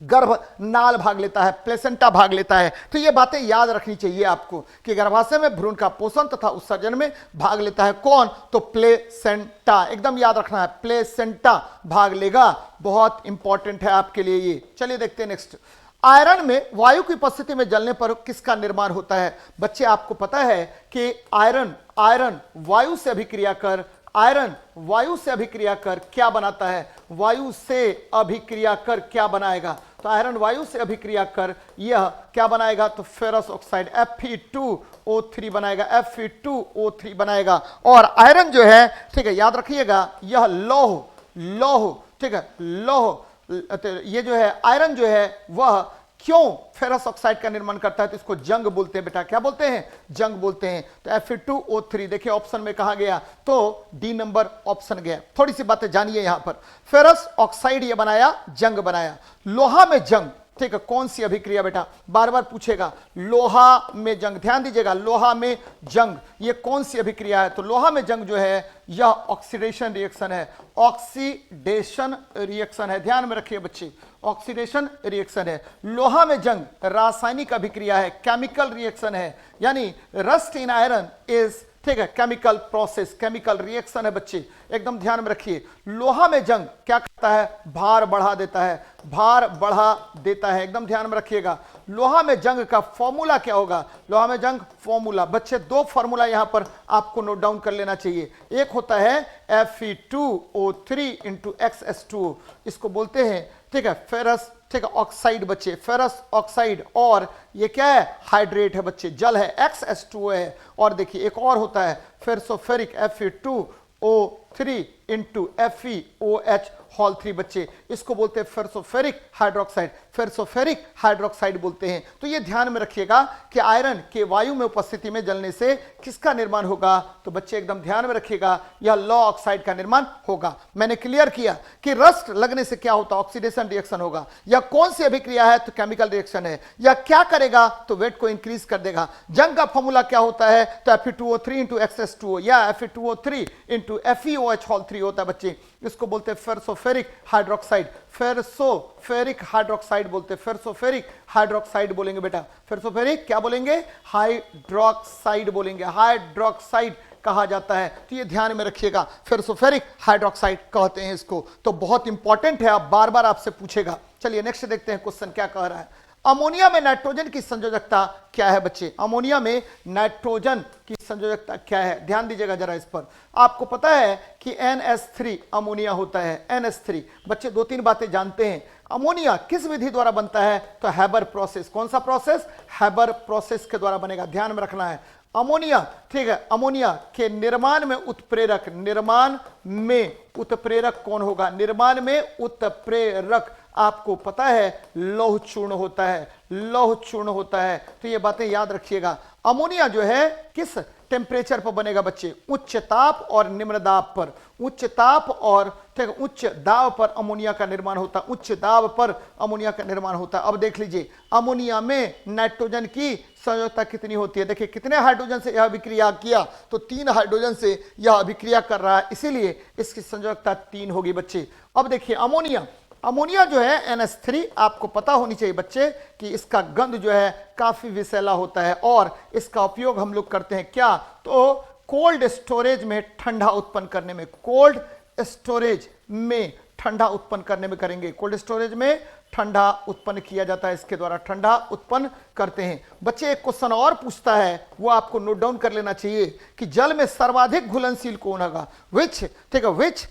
गर्भ नाल भाग लेता है, प्लेसेंटा भाग लेता है। तो ये बातें याद रखनी चाहिए आपको कि गर्भाशय में भ्रूण का पोषण तथा उत्सर्जन में भाग लेता है कौन? तो प्लेसेंटा, एकदम याद रखना है, प्लेसेंटा भाग लेगा। बहुत इंपॉर्टेंट है आपके लिए ये। चलिए देखते हैं नेक्स्ट। आयरन में वायु की उपस्थिति में जलने पर किसका निर्माण होता है? बच्चे आपको पता है कि आयरन वायु से अभिक्रिया कर, आयरन वायु से अभिक्रिया कर क्या बनाता है? वायु से अभिक्रिया कर क्या बनाएगा? तो आयरन वायु से अभिक्रिया कर यह क्या बनाएगा? तो फेरस ऑक्साइड Fe2O3 बनाएगा, Fe2O3 बनाएगा। और आयरन जो है ठीक है याद रखिएगा यह लौह ठीक है लौह, ये जो है आयरन जो है वह क्यों फेरस ऑक्साइड का निर्माण करता है? तो इसको जंग बोलते हैं बेटा, क्या बोलते हैं? जंग बोलते हैं। तो Fe2O3 देखिए ऑप्शन में कहा गया, तो डी नंबर ऑप्शन गया। थोड़ी सी बातें जानिए यहां पर। फेरस ऑक्साइड ये बनाया, जंग बनाया। लोहा में जंग, ठीक है, कौन सी अभिक्रिया बेटा? बार बार पूछेगा। लोहा में जंग, ध्यान दीजिएगा, लोहा में जंग ये कौन सी अभिक्रिया है? तो लोहा में जंग जो है यह ऑक्सीडेशन रिएक्शन है, ऑक्सीडेशन रिएक्शन है, ध्यान में रखिए बच्चे, ऑक्सीडेशन रिएक्शन है। लोहा में जंग रासायनिक अभिक्रिया है, केमिकल रिएक्शन है, यानी रस्ट इन आयरन इज ठीक है केमिकल प्रोसेस, केमिकल रिएक्शन है बच्चे, एकदम ध्यान में रखिए। लोहा में जंग क्या करता है? भार बढ़ा देता है, भार बढ़ा देता है, एकदम ध्यान में रखिएगा। लोहा में जंग का फॉर्मूला क्या होगा? लोहा में जंग फॉर्मूला, बच्चे दो फॉर्मूला यहां पर आपको नोट डाउन कर लेना चाहिए। एक होता है Fe2O3 इंटू XS2O, इसको बोलते हैं, ठीक है, फेरस, ठीक है, ऑक्साइड बच्चे, फेरस ऑक्साइड, और ये क्या है? हाइड्रेट है बच्चे, जल है, XS2O है। और देखिए एक और होता है फेरसोफेरिक Fe2O3 इंटू FeOH होल 3 बच्चे, इसको बोलते हैं फेरसोफेरिक हाइड्रोक्साइड, फेरसोफेरिक हाइड्रोक्साइड बोलते हैं। तो ये ध्यान में रखिएगा कि आयरन के वायु में उपस्थिति में जलने से किसका निर्माण होगा? तो बच्चे एकदम ध्यान में रखिएगा, यह लॉ ऑक्साइड का निर्माण होगा। मैंने क्लियर किया कि रस्ट लगने से क्या होता है? ऑक्सीडेशन रिएक्शन होगा। या कौन सी अभिक्रिया है? तो केमिकल रिएक्शन है। या क्या करेगा? तो वेट को इंक्रीज कर देगा। जंग का फॉर्मूला क्या होता है? तो Fe2O3 इंटू XS2O या Fe2O3 इंटू FeOH होल 3 होता है बच्चे, इसको बोलते हैं फेरसोफेरिक हाइड्रोक्साइड, फेरसोफेरिक हाइड्रोक्साइड बोलते हैं, फेरसोफेरिक हाइड्रोक्साइड बोलेंगे बेटा, फेरसोफेरिक क्या बोलेंगे? हाइड्रोक्साइड बोलेंगे, हाइड्रोक्साइड कहा जाता है। तो ये ध्यान में रखिएगा, फेरसोफेरिक हाइड्रोक्साइड कहते हैं इसको। तो बहुत इंपॉर्टेंट है, आप बार बार आपसे पूछेगा। चलिए नेक्स्ट देखते हैं क्वेश्चन क्या कह रहा है। अमोनिया में नाइट्रोजन की संयोजकता क्या है बच्चे? अमोनिया में नाइट्रोजन की संयोजकता क्या है? ध्यान दीजिएगा जरा इस पर। आपको पता है कि NH3 अमोनिया होता है, NH3 बच्चे दो तीन बातें जानते हैं। अमोनिया किस विधि द्वारा बनता है? तो हैबर प्रोसेस। कौन सा प्रोसेस? हैबर प्रोसेस के द्वारा बनेगा, ध्यान में रखना है। अमोनिया, ठीक है, अमोनिया के निर्माण में उत्प्रेरक, निर्माण में उत्प्रेरक कौन होगा? निर्माण में उत्प्रेरक आपको पता है लौह चूर्ण होता है, लौह चूर्ण होता है। तो ये बातें याद रखिएगा। अमोनिया जो है किस टेम्परेचर पर बनेगा बच्चे? उच्च ताप और निम्न दाब पर, उच्च ताप और, ठीक है, उच्च दाब पर अमोनिया का निर्माण होता है, उच्च दाब पर अमोनिया का निर्माण होता है। अब देख लीजिए अमोनिया में नाइट्रोजन की संयोजकता कितनी होती है? देखिए कितने हाइड्रोजन से यह अभिक्रिया किया? तो 3 हाइड्रोजन से यह अभिक्रिया कर रहा है, इसीलिए इसकी संयोजकता 3 होगी बच्चे। अब देखिए अमोनिया, अमोनिया जो है NH3 आपको पता होनी चाहिए बच्चे कि इसका गंध जो है काफी विषैला होता है, और इसका उपयोग हम लोग करते हैं क्या? तो कोल्ड स्टोरेज में ठंडा उत्पन्न करने में, कोल्ड स्टोरेज में ठंडा उत्पन्न करने में करेंगे। कोल्ड स्टोरेज में ठंडा उत्पन्न किया जाता है, इसके द्वारा ठंडा उत्पन्न करते हैं। बच्चे एक क्वेश्चन और पूछता है, वो आपको नोट डाउन कर लेना चाहिए कि जल में सर्वाधिक घुलनशील कौन होगा? विच, ठीक है, which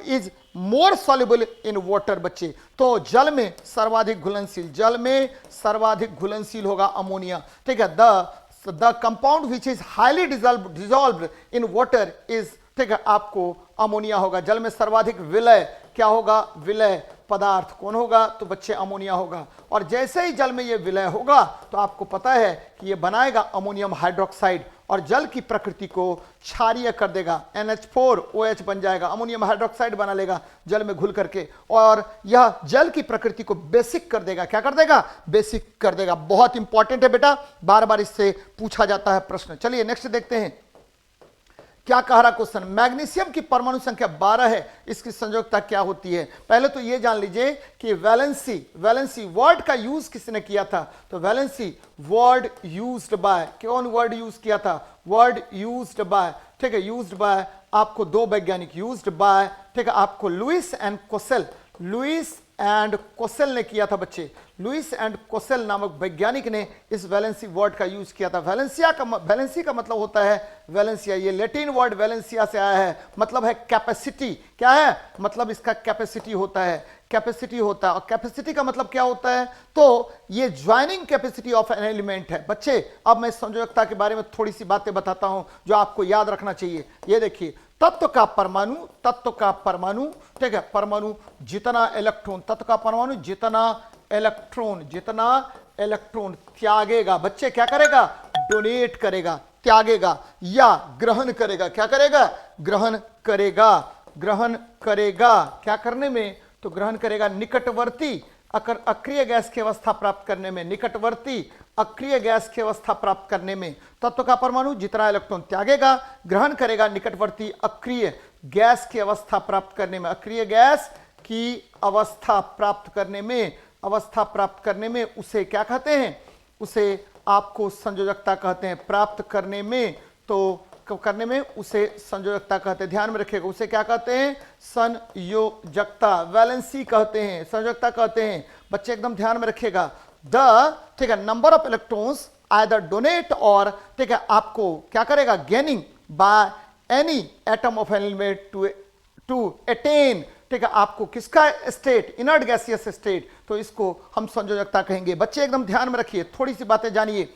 is more soluble in water बच्चे। तो जल में सर्वाधिक घुलनशील, जल में सर्वाधिक घुलनशील होगा अमोनिया, ठीक है। The compound which is highly dissolved in water is, ठीक है, आपको अमोनिया होगा। जल में सर्वाधिक विलय क्या होगा? विलय पदार्थ कौन होगा? तो बच्चे अमोनिया होगा। और जैसे ही जल में ये विलय होगा तो आपको पता है कि ये बनाएगा अमोनियम हाइड्रोक्साइड, और जल की प्रकृति को क्षारीय कर देगा, NH4OH बन जाएगा, अमोनियम हाइड्रोक्साइड बना लेगा जल में घुल करके, और यह जल की प्रकृति को बेसिक कर देगा। क्या कर देगा? बेसिक कर देगा। बहुत इंपॉर्टेंट है बेटा, बार बार इससे पूछा जाता है प्रश्न। चलिए नेक्स्ट देखते हैं क्या कह रहा क्वेश्चन। मैग्नीशियम की परमाणु संख्या 12 है, इसकी संयोजकता क्या होती है? पहले तो ये जान लीजिए कि वैलेंसी, वैलेंसी वर्ड का यूज किसने किया था? तो वैलेंसी वर्ड यूज्ड बाय, कौन वर्ड यूज किया था? वर्ड यूज्ड बाय, ठीक है, यूज्ड बाय आपको दो वैज्ञानिक, यूज्ड बाय, ठीक है, आपको Lewis and Kossel, Lewis and Kossel ने किया था बच्चे। लुइस एंड कोसेल नामक वैज्ञानिक ने इस वैलेंसी वर्ड का यूज किया था। वैलेंसी का मतलब होता है वैलेंसिया, ये लैटिन वर्ड वैलेंसिया से आया है, मतलब है कैपेसिटी। क्या है? मतलब इसका कैपेसिटी होता है, कैपेसिटी होता है। और कैपेसिटी का मतलब क्या होता है? तो ये joining capacity of an element है बच्चे। अब मैं संयोजकता के बारे में थोड़ी सी बातें बताता हूं जो आपको याद रखना चाहिए। ये देखिए तत्व का परमाणु, तत्व का परमाणु, ठीक है, परमाणु जितना इलेक्ट्रॉन, तत्व का परमाणु जितना इलेक्ट्रॉन, जितना इलेक्ट्रॉन त्यागेगा बच्चे, क्या करेगा? डोनेट करेगा, त्यागेगा या ग्रहण करेगा। क्या करेगा? ग्रहण करेगा, ग्रहण करेगा। क्या करने में? तो ग्रहण करेगा निकटवर्ती अक्रिय गैस की अवस्था प्राप्त करने में, निकटवर्ती अक्रिय गैस की अवस्था प्राप्त करने में। तत्व का परमाणु जितना इलेक्ट्रॉन त्यागेगा, ग्रहण करेगा निकटवर्ती अक्रिय गैस की अवस्था प्राप्त करने में, अक्रिय गैस की अवस्था प्राप्त करने में, अवस्था प्राप्त करने में उसे क्या कहते हैं? उसे आपको संयोजकता कहते हैं। प्राप्त करने में, तो करने में उसे संयोजकता कहते हैं। ध्यान में रखिएगा, उसे क्या कहते हैं? संयोजकता, वैलेंसी कहते हैं, संयोजकता कहते हैं बच्चे, एकदम ध्यान में रखिएगा। द, ठीक है, number of electrons either donate or, ठीक है, आपको क्या करेगा, gaining by any atom of element to attain, ठीक है, आपको किसका स्टेट, इनर्ट गैसियस स्टेट, तो इसको हम संयोजकता कहेंगे। बच्चे एकदम ध्यान में रखिए, थोड़ी सी बातें जानिए।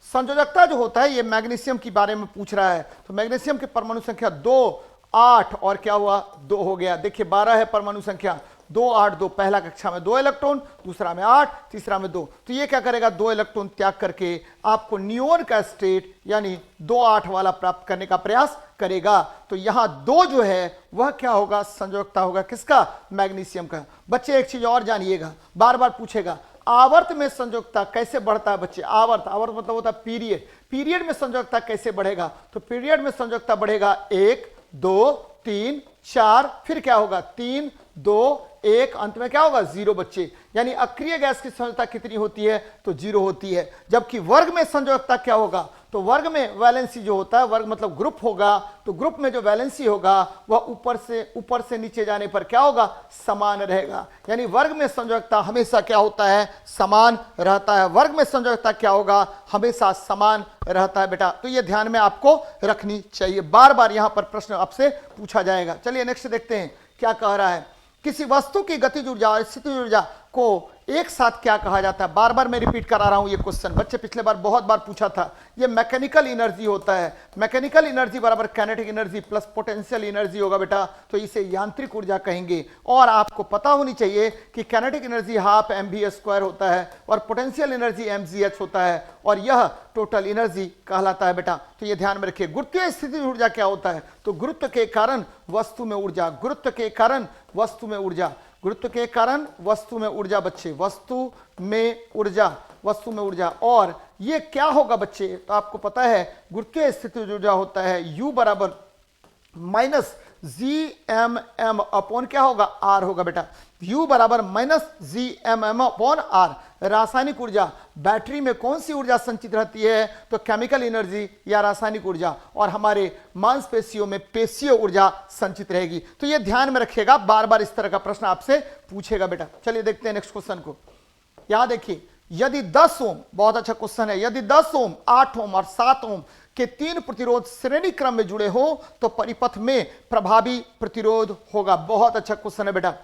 संयोजकता जो होता है, ये मैग्नीशियम के बारे में पूछ रहा है, तो मैग्नीशियम की परमाणु संख्या 2, 8 और क्या हुआ 2 हो गया। देखिए 12 है परमाणु संख्या, 2, 8, 2, पहला कक्षा में 2 इलेक्ट्रॉन, दूसरा में 8, तीसरा में 2, तो ये क्या करेगा, 2 इलेक्ट्रॉन त्याग करके आपको नियोन का स्टेट यानी 2, 8 वाला प्राप्त करने का प्रयास करेगा। तो यहां 2 जो है वह क्या होगा, संयोजकता होगा किसका, मैग्नीशियम का। बच्चे एक चीज और जानिएगा, बार बार पूछेगा, आवर्त में संयोजकता कैसे बढ़ता है बच्चे, आवर्त मतलब होता है पीरियड, पीरियड में संयोजकता कैसे बढ़ेगा, तो पीरियड में संयोजकता बढ़ेगा 1, 2, 3, 4, फिर क्या होगा 3, 2, 1, अंत में क्या होगा 0 बच्चे। यानी अक्रिय गैस की संयोजकता कितनी होती है, तो 0 होती है। जबकि वर्ग में संयोजकता क्या होगा, तो वर्ग में वैलेंसी जो होता है, वर्ग मतलब ग्रुप होगा, तो ग्रुप में जो वैलेंसी होगा वह ऊपर से नीचे जाने पर क्या होगा, समान रहेगा। यानी वर्ग में संयोजकता हमेशा क्या होता है, समान रहता है। वर्ग में संयोजकता क्या होगा, हमेशा समान रहता है बेटा। तो ये ध्यान में आपको रखनी चाहिए, बार बार यहां पर प्रश्न आपसे पूछा जाएगा। चलिए नेक्स्ट देखते हैं क्या कह रहा है। किसी वस्तु की गतिज ऊर्जा और स्थितिज ऊर्जा को एक साथ क्या कहा जाता है। बार बार मैं रिपीट करा रहा हूं ये क्वेश्चन, बच्चे पिछले बार बहुत बार पूछा था। ये मैकेनिकल एनर्जी होता है, मैकेनिकल एनर्जी बराबर kinetic energy plus potential energy होगा बेटा, तो इसे यांत्रिक ऊर्जा कहेंगे। और आपको पता होनी चाहिए कि काइनेटिक एनर्जी हाफ mv² होता है और पोटेंशियल एनर्जी mgh होता है, और यह टोटल एनर्जी कहलाता है बेटा। तो ये ध्यान में रखिए। गुरुत्वीय स्थितिज ऊर्जा क्या होता है, तो गुरुत्व के कारण वस्तु में ऊर्जा, गुरुत्व के कारण वस्तु में ऊर्जा, गुरुत्व के कारण वस्तु में ऊर्जा बच्चे, वस्तु में ऊर्जा, वस्तु में ऊर्जा। और ये क्या होगा बच्चे, तो आपको पता है गुरुत्वीय स्थितिज ऊर्जा होता है U बराबर माइनस GMM अपॉन क्या होगा, R होगा बेटा। U बराबर माइनस GMM अपॉन R। रासायनिक ऊर्जा, बैटरी में कौन सी ऊर्जा संचित रहती है, तो केमिकल एनर्जी या रासायनिक ऊर्जा, और हमारे मांसपेशियों में पेशीय ऊर्जा संचित रहेगी। तो ये ध्यान में रखिएगा, बार बार इस तरह का प्रश्न आपसे पूछेगा बेटा। चलिए देखते हैं नेक्स्ट क्वेश्चन को। यहां देखिए, यदि 10 ओम, बहुत अच्छा क्वेश्चन है, यदि 10 ओम, 8 ओम और 7 ओम के 3 प्रतिरोध श्रेणी क्रम में जुड़े हो तो परिपथ में प्रभावी प्रतिरोध होगा। बहुत अच्छा क्वेश्चन है बेटा।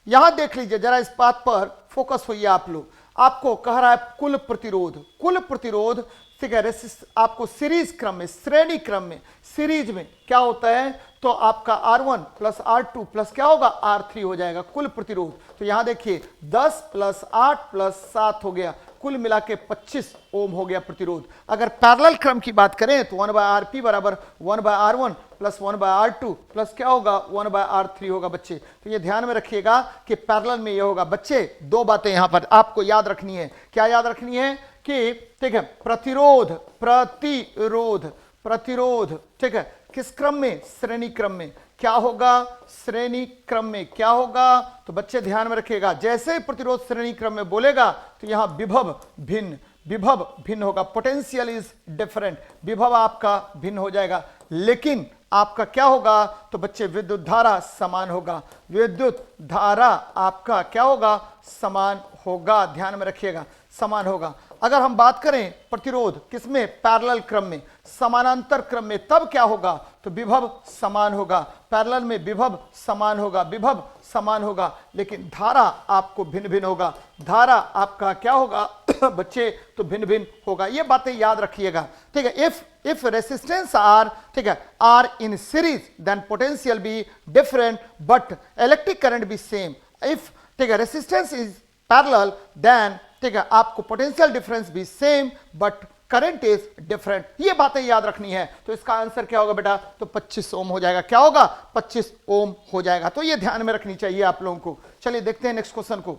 यहां देख लीजिए जरा, इस बात पर फोकस होइए आप लोग। आपको कह रहा है कुल प्रतिरोध, कुल प्रतिरोध, ठीक है, आपको सीरीज क्रम में, श्रेणी क्रम में, सीरीज में क्या होता है, तो आपका R1 प्लस R2 प्लस क्या होगा R3 हो जाएगा कुल प्रतिरोध। तो यहां देखिए 10 प्लस 8 प्लस 7 हो गया, कुल मिला के 25 ओम हो गया प्रतिरोध। अगर पैरेलल क्रम की बात करें तो 1/Rp बराबर 1/R1 प्लस 1/R2 प्लस क्या होगा 1/R3 होगा बच्चे। तो ये ध्यान में रखिएगा कि पैरेलल में ये होगा। बच्चे 2 बातें यहां पर आपको याद रखनी है। क्या याद रखनी है कि, ठीक है, प्रतिरोध, प्रतिरोध, प्रतिरोध, ठीक है, किस क्रम में, श्रेणी क्रम में। क्या होगा, श्रेणी क्रम में क्या होगा, तो बच्चे ध्यान में रखिएगा, जैसे ही प्रतिरोध श्रेणी क्रम में बोलेगा तो यहां विभव भिन्न, विभव भिन्न होगा, पोटेंशियल इज डिफरेंट, विभव आपका भिन्न हो जाएगा। लेकिन आपका क्या होगा, तो बच्चे विद्युत धारा समान होगा, विद्युत धारा आपका क्या होगा, समान होगा। ध्यान में रखिएगा, समान होगा। अगर हम बात करें प्रतिरोध किसमें, पैरेलल क्रम में, समानांतर क्रम में, तब क्या होगा, तो विभव समान होगा। पैरेलल में विभव समान होगा, विभव समान होगा, लेकिन धारा आपको भिन्न भिन्न होगा। धारा आपका क्या होगा बच्चे, तो भिन्न भिन्न होगा। ये बातें याद रखिएगा, ठीक है। इफ रेसिस्टेंस आर, ठीक है, R in series then potential be different but electric current be same. If, ठीक है, रेसिस्टेंस इज पैरेलल देन, ठीक है, आपको पोटेंशियल डिफरेंस भी same but current is different. ये बातें याद रखनी है। तो इसका आंसर क्या होगा बेटा, तो 25 ओम हो जाएगा। क्या होगा, 25 ओम हो जाएगा। तो ये ध्यान में रखनी चाहिए आप लोगों को। चलिए देखते हैं नेक्स्ट क्वेश्चन को।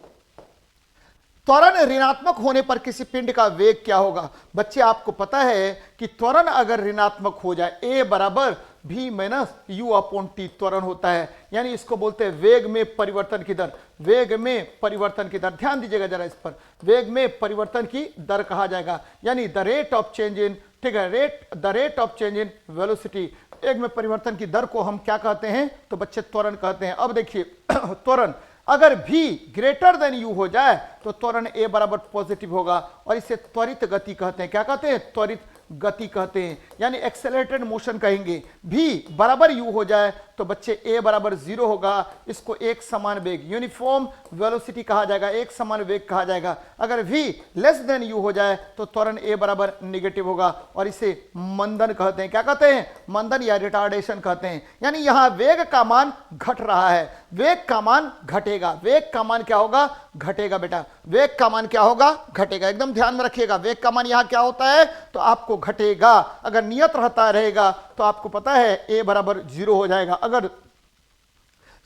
त्वरण ऋणात्मक होने पर किसी पिंड का वेग क्या होगा। बच्चे आपको पता है कि त्वरण अगर ऋणात्मक हो जाए, ए बराबर v minus you upon T त्वरण होता है, यानी इसको बोलते हैं वेग में परिवर्तन की दर, वेग में परिवर्तन की दर। ध्यान दीजिएगा जरा इस पर, वेग में परिवर्तन की दर कहा जाएगा, यानी the rate of change in, ठीक है, the rate of change in velocity. वेग में परिवर्तन की दर को हम क्या कहते हैं, तो बच्चे त्वरण कहते हैं। अब देखिए त्वरण, अगर v ग्रेटर देन u हो जाए तो त्वरण a बराबर पॉजिटिव होगा और इसे त्वरित गति कहते हैं। क्या कहते हैं? त्वरित गति कहते हैं, यानी एक्सेलरेटेड मोशन कहेंगे। v बराबर u हो जाए तो बच्चे a बराबर 0 होगा, इसको एक समान वेग, यूनिफॉर्म वेलोसिटी कहा जाएगा, एक समान वेग कहा जाएगा। अगर v लेस देन u हो जाए तो त्वरण a बराबर निगेटिव होगा और इसे मंदन कहते हैं। क्या कहते हैं? मंदन या रिटार्डेशन कहते हैं। यानी यहां वेग का मान घट रहा है, वेग का मान घटेगा। वेग का मान क्या होगा? घटेगा बेटा, वेग का मान क्या होगा? घटेगा। एकदम ध्यान में रखिएगा, वेग का मान यहां क्या होता है? तो आपको घटेगा। अगर नियत रहता रहेगा तो आपको पता है a बराबर 0 हो जाएगा। अगर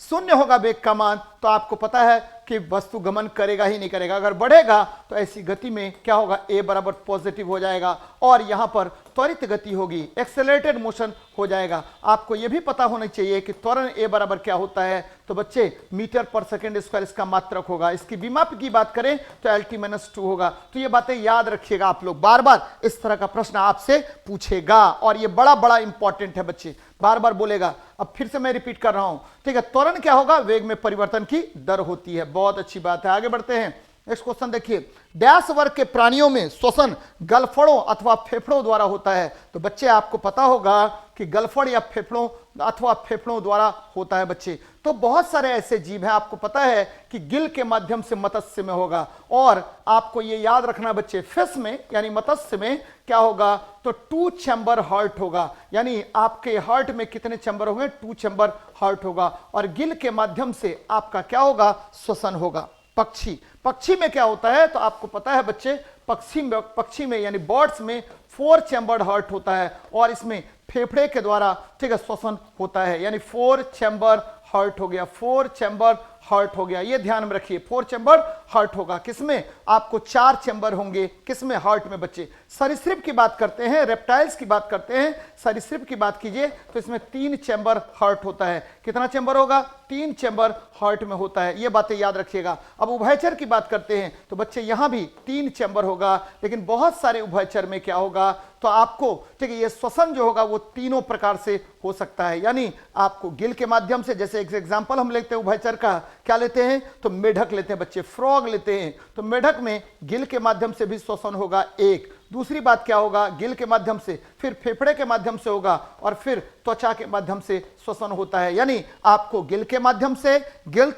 शून्य होगा वेग का मान तो आपको पता है कि वस्तु गमन करेगा ही नहीं करेगा। अगर बढ़ेगा तो ऐसी गति में क्या होगा? a बराबर पॉजिटिव हो जाएगा और यहां पर त्वरित गति होगी, एक्सेलरेटेड मोशन हो जाएगा। आपको यह भी पता होना चाहिए कि त्वरण a बराबर क्या होता है? तो बच्चे मीटर पर सेकेंड स्क्वायर इसका मात्रक होगा। इसकी विमाप की बात करें तो LT-2 होगा। तो ये बातें याद रखिएगा आप लोग, बार बार इस तरह का प्रश्न आपसे पूछेगा और ये बड़ा बड़ा इंपॉर्टेंट है बच्चे, बार बार बोलेगा। अब फिर से मैं रिपीट कर रहा हूं, ठीक है? त्वरण क्या होगा? वेग में परिवर्तन की दर होती है। बहुत अच्छी बात है, आगे बढ़ते हैं। नेक्स्ट क्वेश्चन देखिए, डैश वर्ग के प्राणियों में श्वसन गलफड़ों अथवा फेफड़ों द्वारा होता है। तो बच्चे आपको पता होगा कि गलफड़ या फेफड़ों अथवा फेफड़ों द्वारा होता है बच्चे। तो बहुत सारे ऐसे जीव हैं, आपको पता है कि गिल के माध्यम से मत्स्य में होगा। और आपको ये याद रखना बच्चे, फिश में यानी मत्स्य में क्या होगा? तो 2 चैम्बर हार्ट होगा, यानी आपके हार्ट में कितने चैम्बर होंगे? 2 चैम्बर हार्ट होगा। और गिल के माध्यम से आपका क्या होगा? श्वसन होगा। पक्षी में क्या होता है? तो आपको पता है बच्चे, पक्षी में यानी बर्ड्स में 4 चैम्बर्ड हार्ट होता है और इसमें फेफड़े के द्वारा, ठीक है, श्वसन होता है। यानी 4 चैम्बर हार्ट हो गया, 4 चैम्बर हार्ट हो गया। ये ध्यान में रखिए, 4 चैम्बर हार्ट होगा। किसमें? आपको 4 चैम्बर होंगे। किसमें? हार्ट में बच्चे। सरीसृप की बात करते हैं, रेप्टाइल्स की बात करते हैं, सरीसृप की बात कीजिए तो इसमें 3 चैम्बर हार्ट होता है। कितना चैम्बर होगा? 3 चैम्बर हार्ट में होता है। ये बातें याद रखिएगा। अब उभयचर की बात करते हैं तो बच्चे यहां भी 3 चैम्बर होगा, लेकिन बहुत सारे उभयचर में क्या होगा? तो आपको, ठीक है, ये श्वसन जो होगा वो तीनों प्रकार से हो सकता है। यानी आपको गिल के माध्यम से, जैसे एक एग्जांपल हम लेते हैं उभयचर का, क्या लेते हैं? तो मेढक लेते हैं बच्चे, फ्रॉग लेते हैं। तो मेढक में गिल के माध्यम से भी श्वसन होगा एक। दूसरी बात क्या होगा? गिल के माध्यम से, फिर फेफड़े के माध्यम से होगा और फिर त्वचा के माध्यम से श्वसन होता है। यानी आपको गिल के माध्यम से, गिल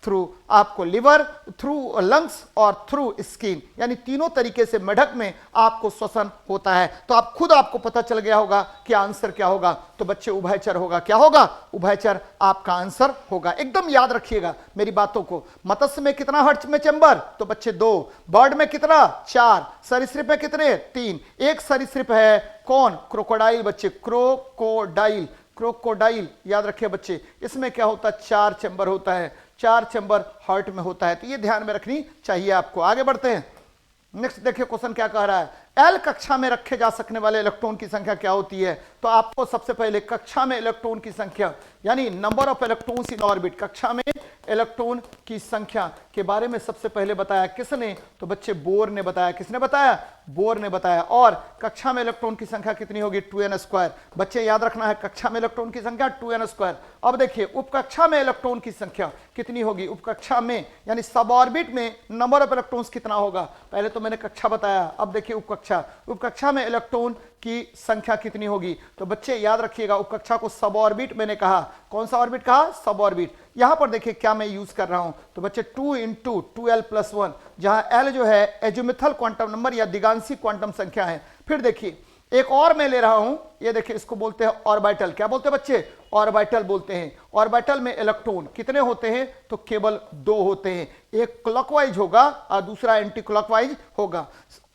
थ्रू आपको लिवर, थ्रू लंग्स और थ्रू स्किन, यानी तीनों तरीके से मेढक में आपको श्वसन होता है। तो आप खुद आपको पता चल गया होगा कि आंसर क्या होगा। तो बच्चे उभयचर होगा। क्या होगा? उभयचर आपका आंसर होगा। एकदम याद रखिएगा मेरी बातों को। मत्स्य में कितना हार्ट में चैम्बर? तो बच्चे 2। बर्ड में कितना? 4। सरीसृप में कितने? 3। एक सरीसृप है कौन? क्रोकोडाइल बच्चे, क्रोकोडाइल याद रखिए बच्चे। इसमें क्या होता है? 4 चैम्बर होता है, 4 चैम्बर हार्ट में होता है। तो ये ध्यान में रखनी चाहिए आपको। आगे बढ़ते हैं। नेक्स्ट देखिए क्वेश्चन क्या कह रहा है। एल कक्षा में रखे जा सकने वाले इलेक्ट्रॉन की संख्या क्या होती है? तो आपको सबसे पहले कक्षा में इलेक्ट्रॉन की संख्या यानी number of electrons in orbit, कक्षा में इलेक्ट्रॉन की संख्या के बारे में सबसे पहले बताया किसने? तो बच्चे बोर ने बताया। किसने बताया? बोर ने बताया। और कक्षा में इलेक्ट्रॉन की संख्या कितनी होगी? 2n²। बच्चे याद रखना है, कक्षा में इलेक्ट्रॉन की संख्या 2n²। अब देखिए उपकक्षा में इलेक्ट्रॉन की संख्या कितनी होगी? उपकक्षा में यानी सब ऑर्बिट में नंबर ऑफ इलेक्ट्रॉन्स कितना होगा? पहले तो मैंने कक्षा बताया, अब देखिए उपकक्षा में इलेक्ट्रॉन की संख्या कितनी होगी? तो बच्चे याद रखिएगा, उपकक्षा को सब ऑर्बिट मैंने कहा। कौन सा ऑर्बिट कहा? सब ऑर्बिट। यहां पर देखिए क्या मैं यूज कर रहा हूं। तो बच्चे 2 × 2l+1, जहां l जो है एजिमुथल क्वांटम नंबर या दिगांशी क्वांटम संख्या है। फिर देखिए एक और मैं ले रहा हूं, ये देखिए इसको बोलते हैं ऑर्बिटल। क्या बोलते हैं बच्चे? ऑर्बिटल बोलते हैं। ऑर्बिटल में इलेक्ट्रॉन कितने होते हैं? तो केवल 2 होते हैं। एक क्लॉकवाइज होगा और दूसरा एंटी क्लॉकवाइज होगा।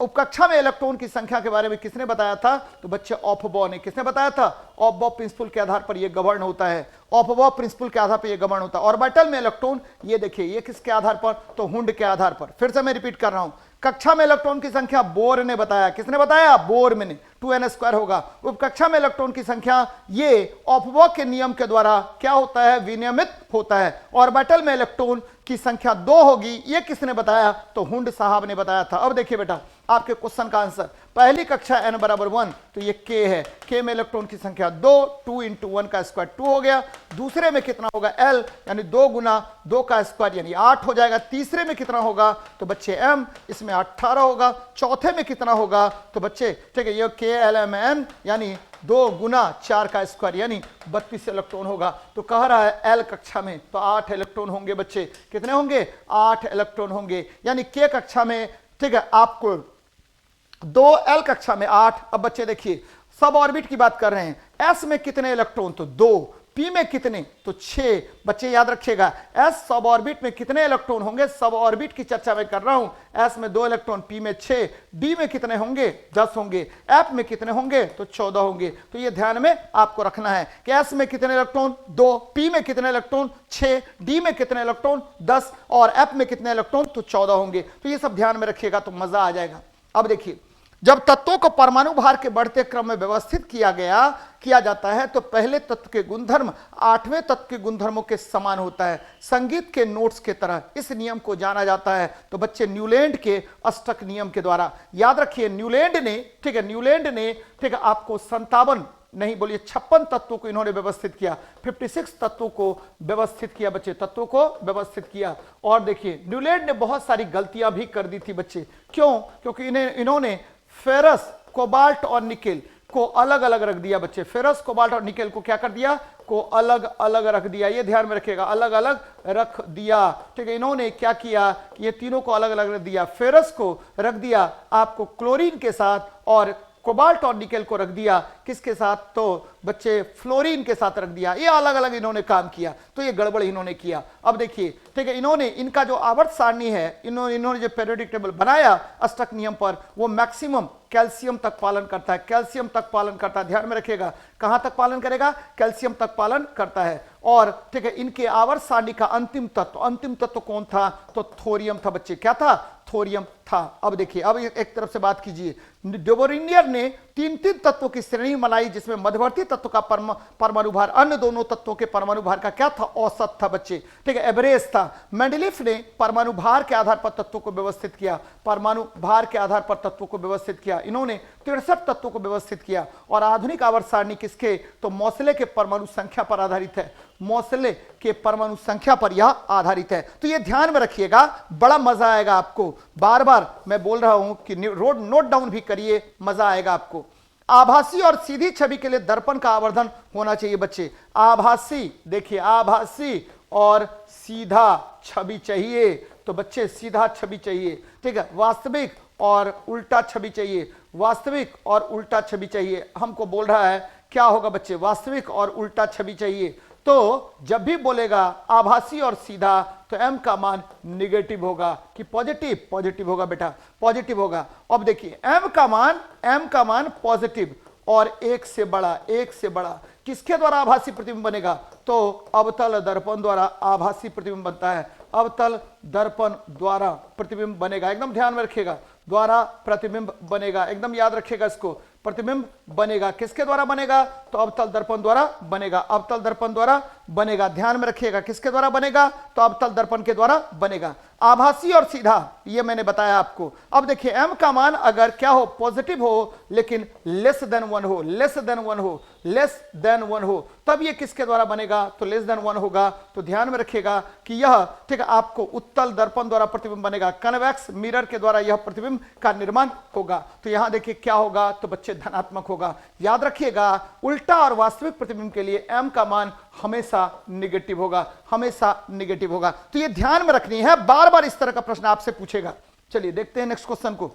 उपकक्षा में इलेक्ट्रॉन की संख्या के बारे में किसने बताया था? तो बच्चे ऑफबॉ ने। किसने बताया था? ऑफबॉ प्रिंसिपल के आधार पर यह गवर्न होता है। ऑफबॉ प्रिंसिपल के आधार पर यह गवर्न होता है। ऑर्बिटल में इलेक्ट्रॉन, ये देखिए ये किसके आधार पर? तो हुंड के आधार पर। फिर से मैं रिपीट कर रहा हूं, कक्षा में इलेक्ट्रॉन की संख्या बोर ने बताया। किसने बताया? बोर ने। 2n² होगा। उपकक्षा में इलेक्ट्रॉन की संख्या ये ऑफबॉ के नियम के द्वारा क्या होता है? विनियमित होता है। ऑर्बिटल में इलेक्ट्रॉन की संख्या 2 होगी। ये किसने बताया? तो हुंड साहब ने बताया था। अब देखिए बेटा आपके क्वेश्चन का आंसर, पहली कक्षा n बराबर 1, तो ये k है, k में इलेक्ट्रॉन की संख्या 2, 2 इंटू 1 का स्क्वायर 2 हो गया। दूसरे में कितना होगा l, यानी 2 गुना 2 का स्क्वायर यानी 8 हो जाएगा। तीसरे में कितना होगा तो बच्चे m, इसमें 18 होगा। चौथे में कितना होगा तो बच्चे ठीक है, ये KLMN यानी 2 गुना 4 का स्क्वायर यानी 32 इलेक्ट्रॉन होगा। तो कह रहा है एल कक्षा में तो 8 इलेक्ट्रॉन होंगे बच्चे, कितने होंगे 8 इलेक्ट्रॉन होंगे, यानी के कक्षा में ठीक है आपको 2, एल कक्षा में 8। अब बच्चे देखिए सब ऑर्बिट की बात कर रहे हैं, एस में कितने इलेक्ट्रॉन तो 2, पी में कितने तो 6। बच्चे याद रखिएगा एस सब ऑर्बिट में कितने इलेक्ट्रॉन होंगे, सब ऑर्बिट की चर्चा मैं कर रहा हूं। एस में 2 इलेक्ट्रॉन, पी में 6, डी में कितने होंगे 10 होंगे, एफ में कितने होंगे तो 14 होंगे। तो ये ध्यान में आपको रखना है कि एस में कितने इलेक्ट्रॉन 2, पी में कितने इलेक्ट्रॉन 6, डी में कितने इलेक्ट्रॉन 10 और एफ में कितने इलेक्ट्रॉन तो 14 होंगे। तो ये सब ध्यान में रखिएगा तो मजा आ जाएगा। अब देखिए जब तत्वों को परमाणु भार के बढ़ते क्रम में व्यवस्थित किया जाता है तो पहले तत्व के गुणधर्म 8वें तत्व के गुणधर्मों के समान होता है, संगीत के नोट्स के तरह। इस नियम को जाना जाता है तो बच्चे न्यूलैंड के अष्टक नियम के द्वारा। याद रखिए न्यूलैंड ने ठीक है आपको 57 नहीं बोलिए 56 तत्वों को इन्होंने व्यवस्थित किया, 56 तत्वों को व्यवस्थित किया बच्चे, तत्वों को व्यवस्थित किया। और देखिए न्यूलैंड ने बहुत सारी गलतियां भी कर दी थी बच्चे, क्यों? क्योंकि इन्होंने फेरस, कोबाल्ट और निकेल को अलग अलग रख दिया बच्चे। फेरस, कोबाल्ट और निकेल को क्या कर दिया को अलग अलग रख दिया, ये ध्यान में रखिएगा, अलग अलग रख दिया। ठीक है, इन्होंने क्या किया ये तीनों को अलग अलग रख दिया। फेरस को रख दिया आपको क्लोरीन के साथ और कोबाल्ट और निकेल को रख दिया किसके साथ तो बच्चे फ्लोरीन के साथ रख दिया। ये अलग अलग इन्होंने काम किया, तो ये गड़बड़ इन्होंने किया। अब देखिए ठीक है, इन्होंने इनका जो आवर्त सारणी है, इन्होंने जो पीरियोडिक टेबल बनाया अष्टक नियम पर, वो मैक्सिमम कैल्शियम तक पालन करता है, कैल्शियम तक पालन करता है। ध्यान में रखिएगा कहां तक पालन करेगा, कैल्शियम तक पालन करता है। और ठीक है इनके आवर्त सारणी का अंतिम तत्व कौन था तो थोरियम था बच्चे। क्या था थोरियम था। अब देखिए अब एक तरफ से बात कीजिए, डेबोरिनियर ने 3 तत्वों की श्रेणी बनाई जिसमें मध्यवर्ती तत्व का परमाणु भार अन्य दोनों तत्वों के परमाणु भार का क्या था औसत था बच्चे, ठीक है एवरेज था। मेंडलीफ ने परमाणु भार के आधार पर तत्वों को व्यवस्थित किया, परमाणु भार के आधार पर तत्वों को व्यवस्थित किया। इन्होंने 63 तत्वों को व्यवस्थित किया। और आधुनिक आवर्त सारणी किसके तो मोसले के परमाणु संख्या पर आधारित है, मोसले के परमाणु संख्या पर यह आधारित है। तो यह ध्यान में रखिएगा, बड़ा मजा आएगा आपको। बार बार मैं बोल रहा हूं कि नोट डाउन भी करिए, मजा आएगा आपको। आभासी और सीधी छवि के लिए दर्पण का आवर्धन होना चाहिए बच्चे। आभासी देखिए, आभासी और सीधा छवि चाहिए तो बच्चे सीधा छवि चाहिए, ठीक है। वास्तविक और उल्टा छवि चाहिए, वास्तविक और उल्टा छवि चाहिए। हमको बोल रहा है क्या होगा बच्चे, वास्तविक और उल्टा छवि चाहिए। तो जब भी बोलेगा आभासी और सीधा तो m का मान निगेटिव होगा कि पॉजिटिव, पॉजिटिव होगा बेटा, पॉजिटिव होगा। अब देखिए m का मान पॉजिटिव और एक से बड़ा किसके द्वारा आभासी प्रतिबिंब बनेगा तो अवतल दर्पण द्वारा आभासी प्रतिबिंब बनता है, अवतल दर्पण द्वारा प्रतिबिंब बनेगा। एकदम ध्यान में रखिएगा, द्वारा प्रतिबिंब बनेगा, एकदम याद रखिएगा इसको। प्रतिबिंब बनेगा किसके द्वारा बनेगा तो अवतल दर्पण द्वारा बनेगा, अवतल दर्पण द्वारा बनेगा। ध्यान में रखिएगा किसके द्वारा बनेगा तो अवतल दर्पण के द्वारा बनेगा। आभासी और सीधा ये मैंने बताया आपको। अब देखिए m का मान अगर क्या हो पॉजिटिव हो लेकिन लेस देन 1 हो, लेस देन 1 हो तब ये किसके द्वारा बनेगा तो लेस देन 1 होगा। तो ध्यान में रखिएगा कि यह ठीक है आपको उत्तल दर्पण द्वारा प्रतिबिंब बनेगा, कन्वेक्स मिरर के द्वारा यह प्रतिबिंब का निर्माण होगा। तो यहां देखिए क्या होगा तो बच्चे धनात्मक होगा। याद रखिएगा उल्टा और वास्तविक प्रतिबिंब के लिए m का मान हमेशा निगेटिव होगा, हमेशा निगेटिव होगा। तो ये ध्यान में रखनी है, बार बार इस तरह का प्रश्न आपसे पूछेगा। चलिए देखते हैं नेक्स्ट क्वेश्चन को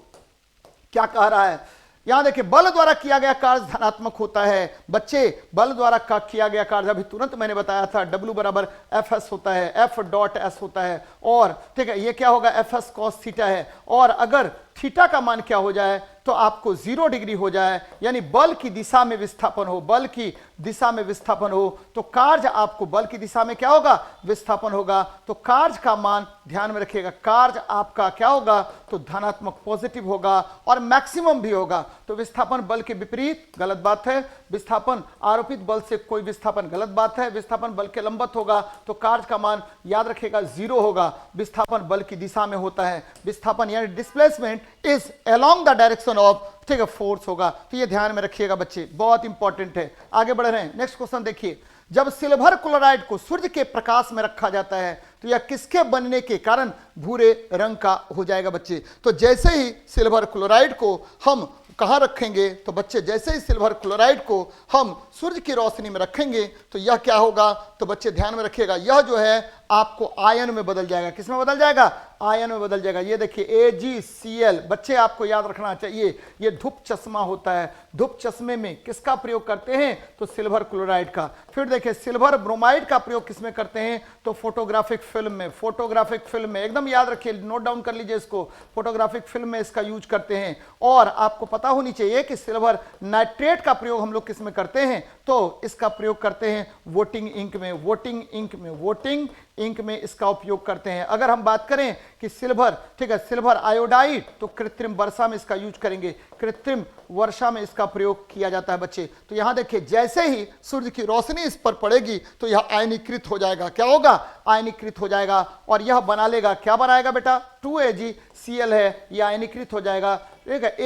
क्या कह रहा है। यहां देखिए बल द्वारा किया गया कार्य धनात्मक होता है बच्चे। बल द्वारा किया गया कार्य अभी तुरंत मैंने बताया था W बराबर FS होता है, F डॉट S होता है। और ठीक है ये क्या होगा FS cos थीटा है। और अगर थीटा का मान क्या हो जाए तो आपको 0 डिग्री हो जाए, यानी बल की दिशा में विस्थापन हो, बल की दिशा में विस्थापन हो तो कार्य आपको बल की दिशा में क्या होगा विस्थापन होगा। तो कार्य का मान ध्यान में रखिएगा, कार्य आपका क्या होगा तो धनात्मक पॉजिटिव होगा और मैक्सिमम भी होगा। तो विस्थापन बल के विपरीत गलत बात है, विस्थापन आरोपित बल से कोई विस्थापन गलत बात है, विस्थापन बल के लंबवत होगा तो कार्य का मान याद रखिएगा 0 होगा। विस्थापन बल की दिशा में होता है, विस्थापन यानी displacement is along the direction of, ठीक है, फोर्स होगा। तो ये ध्यान में रखिएगा बच्चे, बहुत इंपॉर्टेंट है। आगे बढ़ रहे हैं, नेक्स्ट क्वेश्चन देखिए। जब सिल्वर क्लोराइड को सूर्य के प्रकाश में रखा जाता है तो यह किसके बनने के कारण भूरे रंग का हो जाएगा बच्चे? तो जैसे ही सिल्वर क्लोराइड को हम कहाँ रखेंगे, तो बच्चे जैसे ही सिल्वर क्लोराइड को हम सूर्य की रोशनी में रखेंगे तो यह क्या होगा? तो बच्चे ध्यान में रखिएगा, यह जो है आपको आयन में बदल जाएगा। किस में बदल जाएगा? आयन में बदल जाएगा। ये देखिए AgCl, बच्चे आपको याद रखना चाहिए, ये धूप चश्मा होता है। धूप चश्मे में किसका प्रयोग करते हैं? तो सिल्वर क्लोराइड का। फिर देखिए सिल्वर ब्रोमाइड का प्रयोग किसमें करते हैं? तो फोटोग्राफिक फिल्म में। फोटोग्राफिक फिल्म में एकदम याद रखिए, नोट डाउन कर लीजिए इसको, फोटोग्राफिक फिल्म में इसका यूज करते हैं। और आपको पता होनी चाहिए कि सिल्वर नाइट्रेट का प्रयोग हम लोग किसमें करते हैं? तो इसका प्रयोग करते हैं वोटिंग इंक में। वोटिंग इंक में, वोटिंग इंक में इसका उपयोग करते हैं। अगर हम बात करें कि सिल्वर, ठीक है, सिल्वर आयोडाइड, तो कृत्रिम वर्षा में इसका यूज करेंगे। कृत्रिम वर्षा में इसका प्रयोग किया जाता है बच्चे। तो यहां देखिए जैसे ही सूर्य की रोशनी इस पर पड़ेगी तो यह आयनीकृत हो जाएगा। क्या होगा? आयनीकृत हो जाएगा और यह बना लेगा, क्या बनाएगा बेटा? 2AgCl है, यह आयनीकृत हो जाएगा। ठीक है,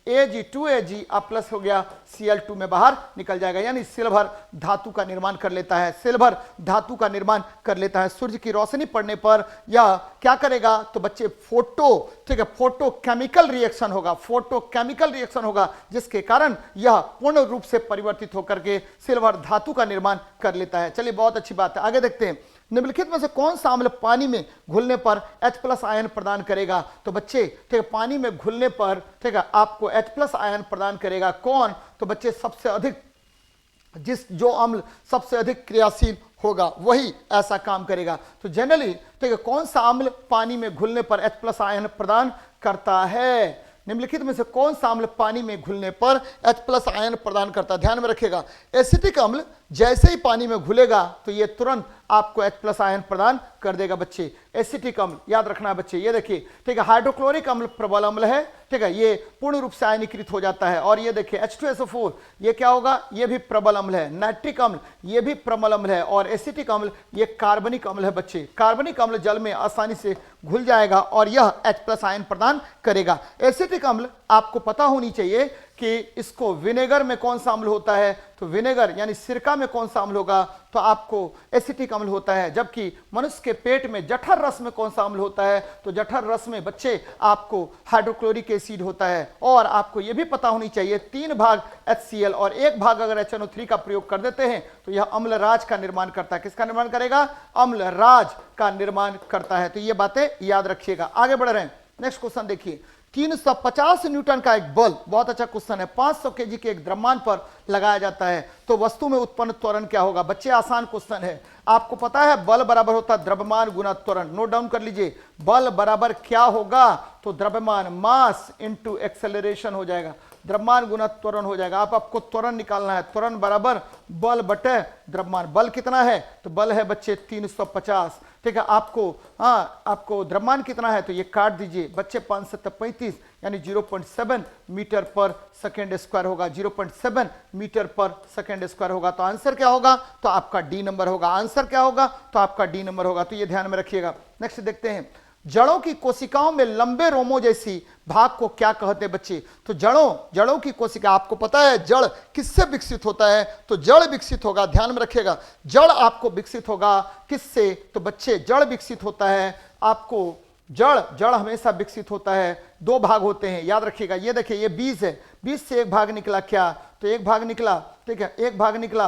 Ag 2Ag प्लस हो गया, Cl2 में बाहर निकल जाएगा। यानी सिल्वर धातु का निर्माण कर लेता है। सिल्वर धातु का निर्माण कर लेता है। सूर्य की रोशनी पड़ने पर यह क्या करेगा? तो बच्चे फोटो, ठीक है, फोटो केमिकल रिएक्शन होगा। फोटो केमिकल रिएक्शन होगा जिसके कारण यह पूर्ण रूप से परिवर्तित होकर के सिल्वर धातु का निर्माण कर लेता है। चलिए, बहुत अच्छी बात है। आगे देखते हैं, निम्नलिखित में से कौन सा अम्ल पानी में घुलने पर H+ आयन प्रदान करेगा? तो बच्चे, ठीक है, पानी में घुलने पर, ठीक है, आपको H+ आयन प्रदान करेगा। कौन? तो बच्चे सबसे अधिक, जो अम्ल सबसे अधिक क्रियाशील होगा वही ऐसा काम करेगा। तो जनरली, ठीक है, कौन सा अम्ल पानी में घुलने पर H+ आयन प्रदान करता है? निम्नलिखित में से कौन सा अम्ल पानी में घुलने पर H+ आयन प्रदान करता है? ध्यान में रखिएगा, एसिटिक अम्ल जैसे ही पानी में घुलेगा तो ये तुरंत आपको H+ आयन प्रदान कर देगा बच्चे। एसिटिक अम्ल याद रखना है बच्चे। ये देखिए, ठीक है, हाइड्रोक्लोरिक अम्ल प्रबल अम्ल है, ठीक है, ये पूर्ण रूप से आयनीकृत हो जाता है। और ये देखिए H2SO4, ये क्या होगा? ये भी प्रबल अम्ल है। नाइट्रिक अम्ल, ये भी प्रबल अम्ल है। और एसिटिक अम्ल, ये कार्बनिक अम्ल है बच्चे। कार्बनिक अम्ल जल में आसानी से घुल जाएगा और यह H+ आयन प्रदान करेगा। एसिटिक अम्ल आपको पता होनी चाहिए कि इसको विनेगर में कौन सा अम्ल होता है? तो विनेगर यानी सिरका में कौन सा अम्ल होगा? तो आपको एसिटिक अम्ल होता है। जबकि मनुष्य के पेट में जठर रस में कौन सा अम्ल होता है? तो जठर रस में बच्चे आपको हाइड्रोक्लोरिक एसिड होता है। और आपको यह भी पता होनी चाहिए 3 भाग HCl और 1 भाग अगर HNO3 का प्रयोग कर देते हैं तो यह अम्लराज का निर्माण करता है। किसका निर्माण करेगा? अम्लराज का निर्माण करता है। तो ये बातें याद रखिएगा। आगे बढ़ रहे हैं, नेक्स्ट क्वेश्चन देखिए। 350 न्यूटन का एक बल, बहुत अच्छा क्वेश्चन है, 500 केजी के एक द्रव्यमान पर लगाया जाता है तो वस्तु में उत्पन्न त्वरण क्या होगा? बच्चे आसान क्वेश्चन है। आपको पता है बल बराबर होता है द्रव्यमान गुना त्वरण। नोट डाउन कर लीजिए, बल बराबर क्या होगा? तो द्रव्यमान, मास इनटू एक्सेलरेशन हो जाएगा। द्रव्यमान गुना त्वरण हो जाएगा। आपको त्वरण निकालना है। त्वरण बराबर बल बटे द्रव्यमान। बल कितना है? तो बल है बच्चे 350। ठीक है, आपको द्रव्यमान कितना है? तो ये काट दीजिए बच्चे, 5 यानी 0.7 मीटर पर सेकेंड स्क्वायर होगा। 0.7 मीटर पर सेकेंड स्क्वायर होगा। तो आंसर क्या होगा? तो आपका डी नंबर होगा। आंसर क्या होगा? तो आपका डी नंबर होगा। तो ये ध्यान में रखिएगा। नेक्स्ट देखते हैं, जड़ों की कोशिकाओं में लंबे रोमों जैसी भाग को क्या कहते हैं बच्चे? तो जड़ों की कोशिका, आपको पता है जड़ किससे विकसित होता है? तो जड़ विकसित होगा, ध्यान में रखिएगा, जड़ आपको विकसित होगा किससे? तो बच्चे जड़ विकसित होता है आपको, जड़ हमेशा विकसित होता है, 2 भाग होते हैं, याद रखिएगा। ये देखिए, ये बीज है, बीज से एक भाग निकला क्या? तो एक भाग निकला, ठीक है, एक भाग निकला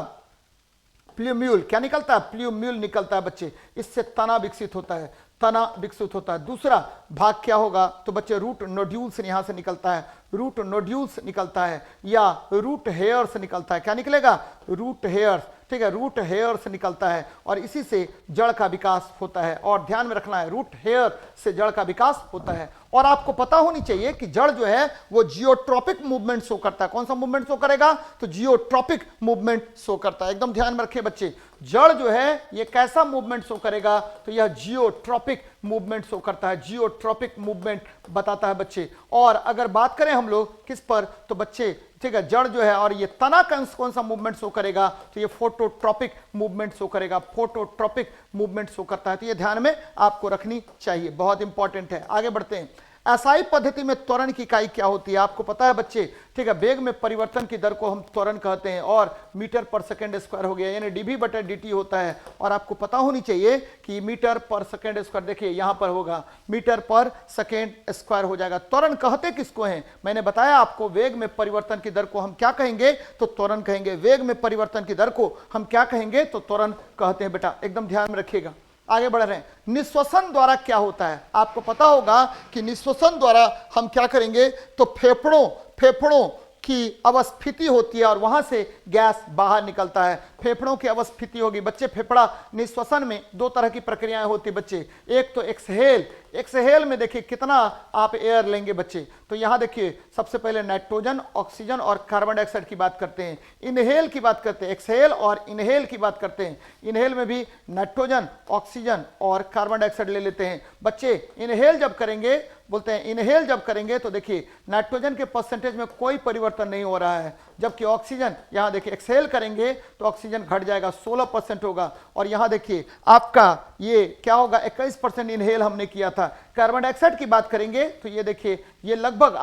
प्ल्यूम्यूल। क्या निकलता है? प्ल्यूम्यूल निकलता है बच्चे। इससे तना विकसित होता है, तना विकसित होता है। दूसरा भाग क्या होगा? तो बच्चे रूट नोड्यूल्स यहां से निकलता है, रूट नोड्यूल्स निकलता है या रूट हेयर्स निकलता है। क्या निकलेगा? Root hairs. ठीक है, रूट हेयर से निकलता है और इसी से जड़ का विकास होता है। और ध्यान में रखना है, रूट हेयर से जड़ का विकास होता है। और आपको पता होनी चाहिए कि जड़ जो है वो जियोट्रॉपिक मूवमेंट शो करता है। कौन सा मूवमेंट शो करेगा? तो जियोट्रॉपिक मूवमेंट शो करता है। एकदम ध्यान में रखिए बच्चे, जड़ जो है ये कैसा मूवमेंट शो करेगा? तो यह जियोट्रॉपिक मूवमेंट शो करता है, जियोट्रॉपिक मूवमेंट बताता है बच्चे। और अगर बात करें हम लोग किस पर, तो बच्चे, ठीक है, जड़ जो है और ये तना का कौन सा मूवमेंट शो करेगा? तो ये फोटोट्रॉपिक मूवमेंट शो करेगा, फोटोट्रॉपिक मूवमेंट शो करता है। तो ये ध्यान में आपको रखनी चाहिए, बहुत इंपॉर्टेंट है। आगे बढ़ते हैं, एसआई पद्धति में त्वरण की इकाई क्या होती है? आपको पता है बच्चे, ठीक है, वेग में परिवर्तन की दर को हम त्वरण कहते हैं और मीटर पर सेकंड स्क्वायर हो गया, यानी डीवी बटा dt होता है। और आपको पता होनी चाहिए कि मीटर पर सेकंड स्क्वायर, देखिए यहां पर होगा मीटर पर सेकंड स्क्वायर हो जाएगा। त्वरण कहते किसको हैं? मैंने बताया आपको, वेग में परिवर्तन की दर को हम क्या कहेंगे? तो त्वरण कहेंगे। वेग में परिवर्तन की दर को हम क्या कहेंगे? तो त्वरण कहते हैं बेटा, एकदम ध्यान में रखिएगा। आगे बढ़ रहे हैं। निश्वसन द्वारा क्या होता है? आपको पता होगा कि निश्वसन द्वारा हम क्या करेंगे? तो फेफड़ों की अवस्थिति होती है और वहां से गैस बाहर निकलता है। फेफड़ों की अवस्थिति होगी बच्चे। फेफड़ा निश्वसन में दो तरह की प्रक्रियाएं होती बच्चे, एक तो एक्सहेल में देखिए कितना आप एयर लेंगे बच्चे। तो यहां देखिए सबसे पहले नाइट्रोजन, ऑक्सीजन और कार्बन डाइऑक्साइड की बात करते हैं। इनहेल की बात करते हैं, एक्सहेल और इनहेल की बात करते हैं। इनहेल में भी नाइट्रोजन, ऑक्सीजन और कार्बन डाइऑक्साइड ले लेते हैं बच्चे। इनहेल जब करेंगे, बोलते हैं इनहेल जब करेंगे तो देखिए नाइट्रोजन के परसेंटेज में कोई परिवर्तन नहीं हो रहा है, जबकि ऑक्सीजन, यहां देखिए एक्सहेल करेंगे तो ऑक्सीजन घट जाएगा, 16% होगा। और यहां देखिए आपका ये क्या होगा? 21% इनहेल हमने किया था। कार्बन डाइऑक्साइड की बात करेंगे तो ये देखिए ये लगभग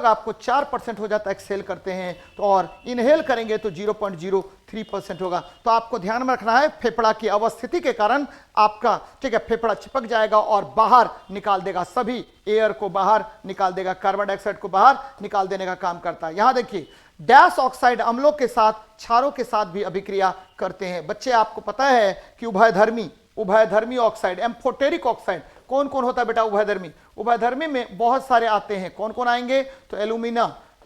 आपको 4% हो जाता है एक्सहेल करते हैं तो, और इनहेल करेंगे तो 0.03% होगा। तो आपको ध्यान में रखना है, फेफड़ा की अवस्थिति के कारण आपका, ठीक है, फेफड़ा चिपक जाएगा और बाहर निकाल देगा, सभी एयर को बाहर निकाल देगा, कार्बन डाइऑक्साइड को बाहर निकाल देने का काम करता है। यहां देखिए डैश ऑक्साइड अम्लों के साथ, क्षारों के साथ भी अभिक्रिया करते हैं बच्चे। आपको पता है कि उभयधर्मी ऑक्साइड, एम्फोटेरिक ऑक्साइड कौन कौन होता है बेटा? उभयधर्मी में बहुत सारे आते हैं। कौन कौन आएंगे? तो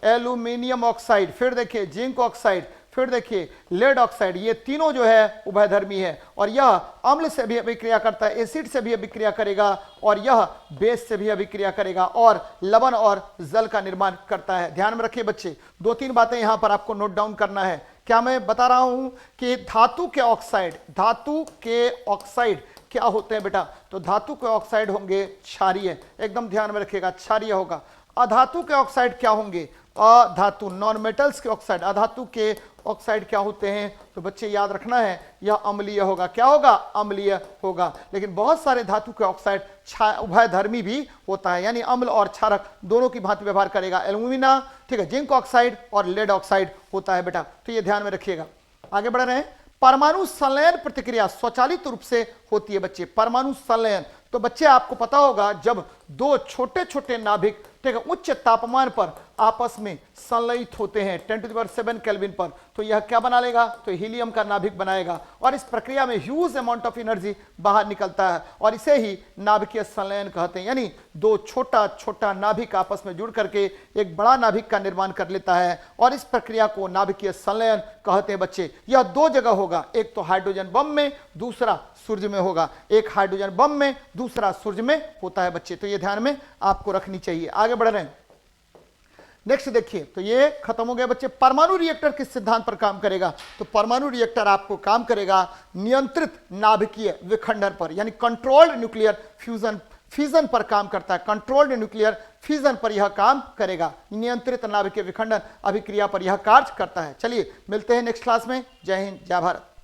एल्यूमिनियम ऑक्साइड, फिर देखिए जिंक ऑक्साइड, फिर देखिए लेड ऑक्साइड। ये तीनों जो है उभयधर्मी है और यह अम्ल से भी अभिक्रिया करता है, एसिड से भी अभिक्रिया करेगा और यह बेस से भी अभिक्रिया करेगा और लवण और जल का निर्माण करता है। ध्यान में रखिए बच्चे, 2-3 बातें यहां पर आपको नोट डाउन करना है। क्या मैं बता रहा हूं कि धातु के ऑक्साइड क्या होते हैं बेटा? तो धातु के ऑक्साइड होंगे क्षारीय, एकदम ध्यान में रखिएगा, क्षारीय होगा। अधातु के ऑक्साइड क्या होंगे? अधातु, नॉन मेटल्स के ऑक्साइड, अधातु के ऑक्साइड क्या होते हैं? तो बच्चे याद रखना है, यह अम्लीय होगा। क्या होगा? अम्लीय होगा। लेकिन बहुत सारे धातु के ऑक्साइड उभयधर्मी भी होता है, यानी अम्ल और क्षारक दोनों की भांति व्यवहार करेगा। एल्यूमिना, ठीक है, जिंक ऑक्साइड और लेड ऑक्साइड होता है बेटा, तो ये ध्यान में रखिएगा। आगे बढ़ रहे हैं। परमाणु संलयन प्रतिक्रिया स्वचालित रूप से होती है बच्चे। परमाणु संलयन, तो बच्चे आपको पता होगा जब दो छोटे छोटे नाभिक, ठीक है, उच्च तापमान पर आपस में संलयित होते हैं 10⁷ केल्विन पर, तो यह क्या बना लेगा? तो हीलियम का नाभिक बनाएगा और इस प्रक्रिया में ह्यूज अमाउंट ऑफ एनर्जी बाहर निकलता है और इसे ही नाभिकीय संलयन कहते हैं। यानी दो छोटा छोटा नाभिक आपस में जुड़ करके एक बड़ा नाभिक का निर्माण कर लेता है और इस प्रक्रिया को नाभिकीय संलयन कहते हैं बच्चे। यह 2 जगह होगा, एक तो हाइड्रोजन बम में, दूसरा सूर्य में होगा। एक हाइड्रोजन बम में, दूसरा सूर्य में होता है बच्चे, तो ये ध्यान में आपको रखनी चाहिए। आगे बढ़ रहे हैं। नेक्स्ट देखिए, तो ये खत्म हो गया बच्चे। परमाणु रिएक्टर किस सिद्धांत पर काम करेगा? तो परमाणु रिएक्टर आपको काम करेगा नियंत्रित नाभिकीय विखंडन पर, यानी कंट्रोल्ड न्यूक्लियर फ्यूजन पर काम करता है। कंट्रोल्ड न्यूक्लियर फ्यूजन पर यह काम करेगा, नियंत्रित नाभिकीय विखंडन अभिक्रिया पर यह कार्य करता है। चलिए मिलते हैं नेक्स्ट क्लास में। जय हिंद, जय भारत।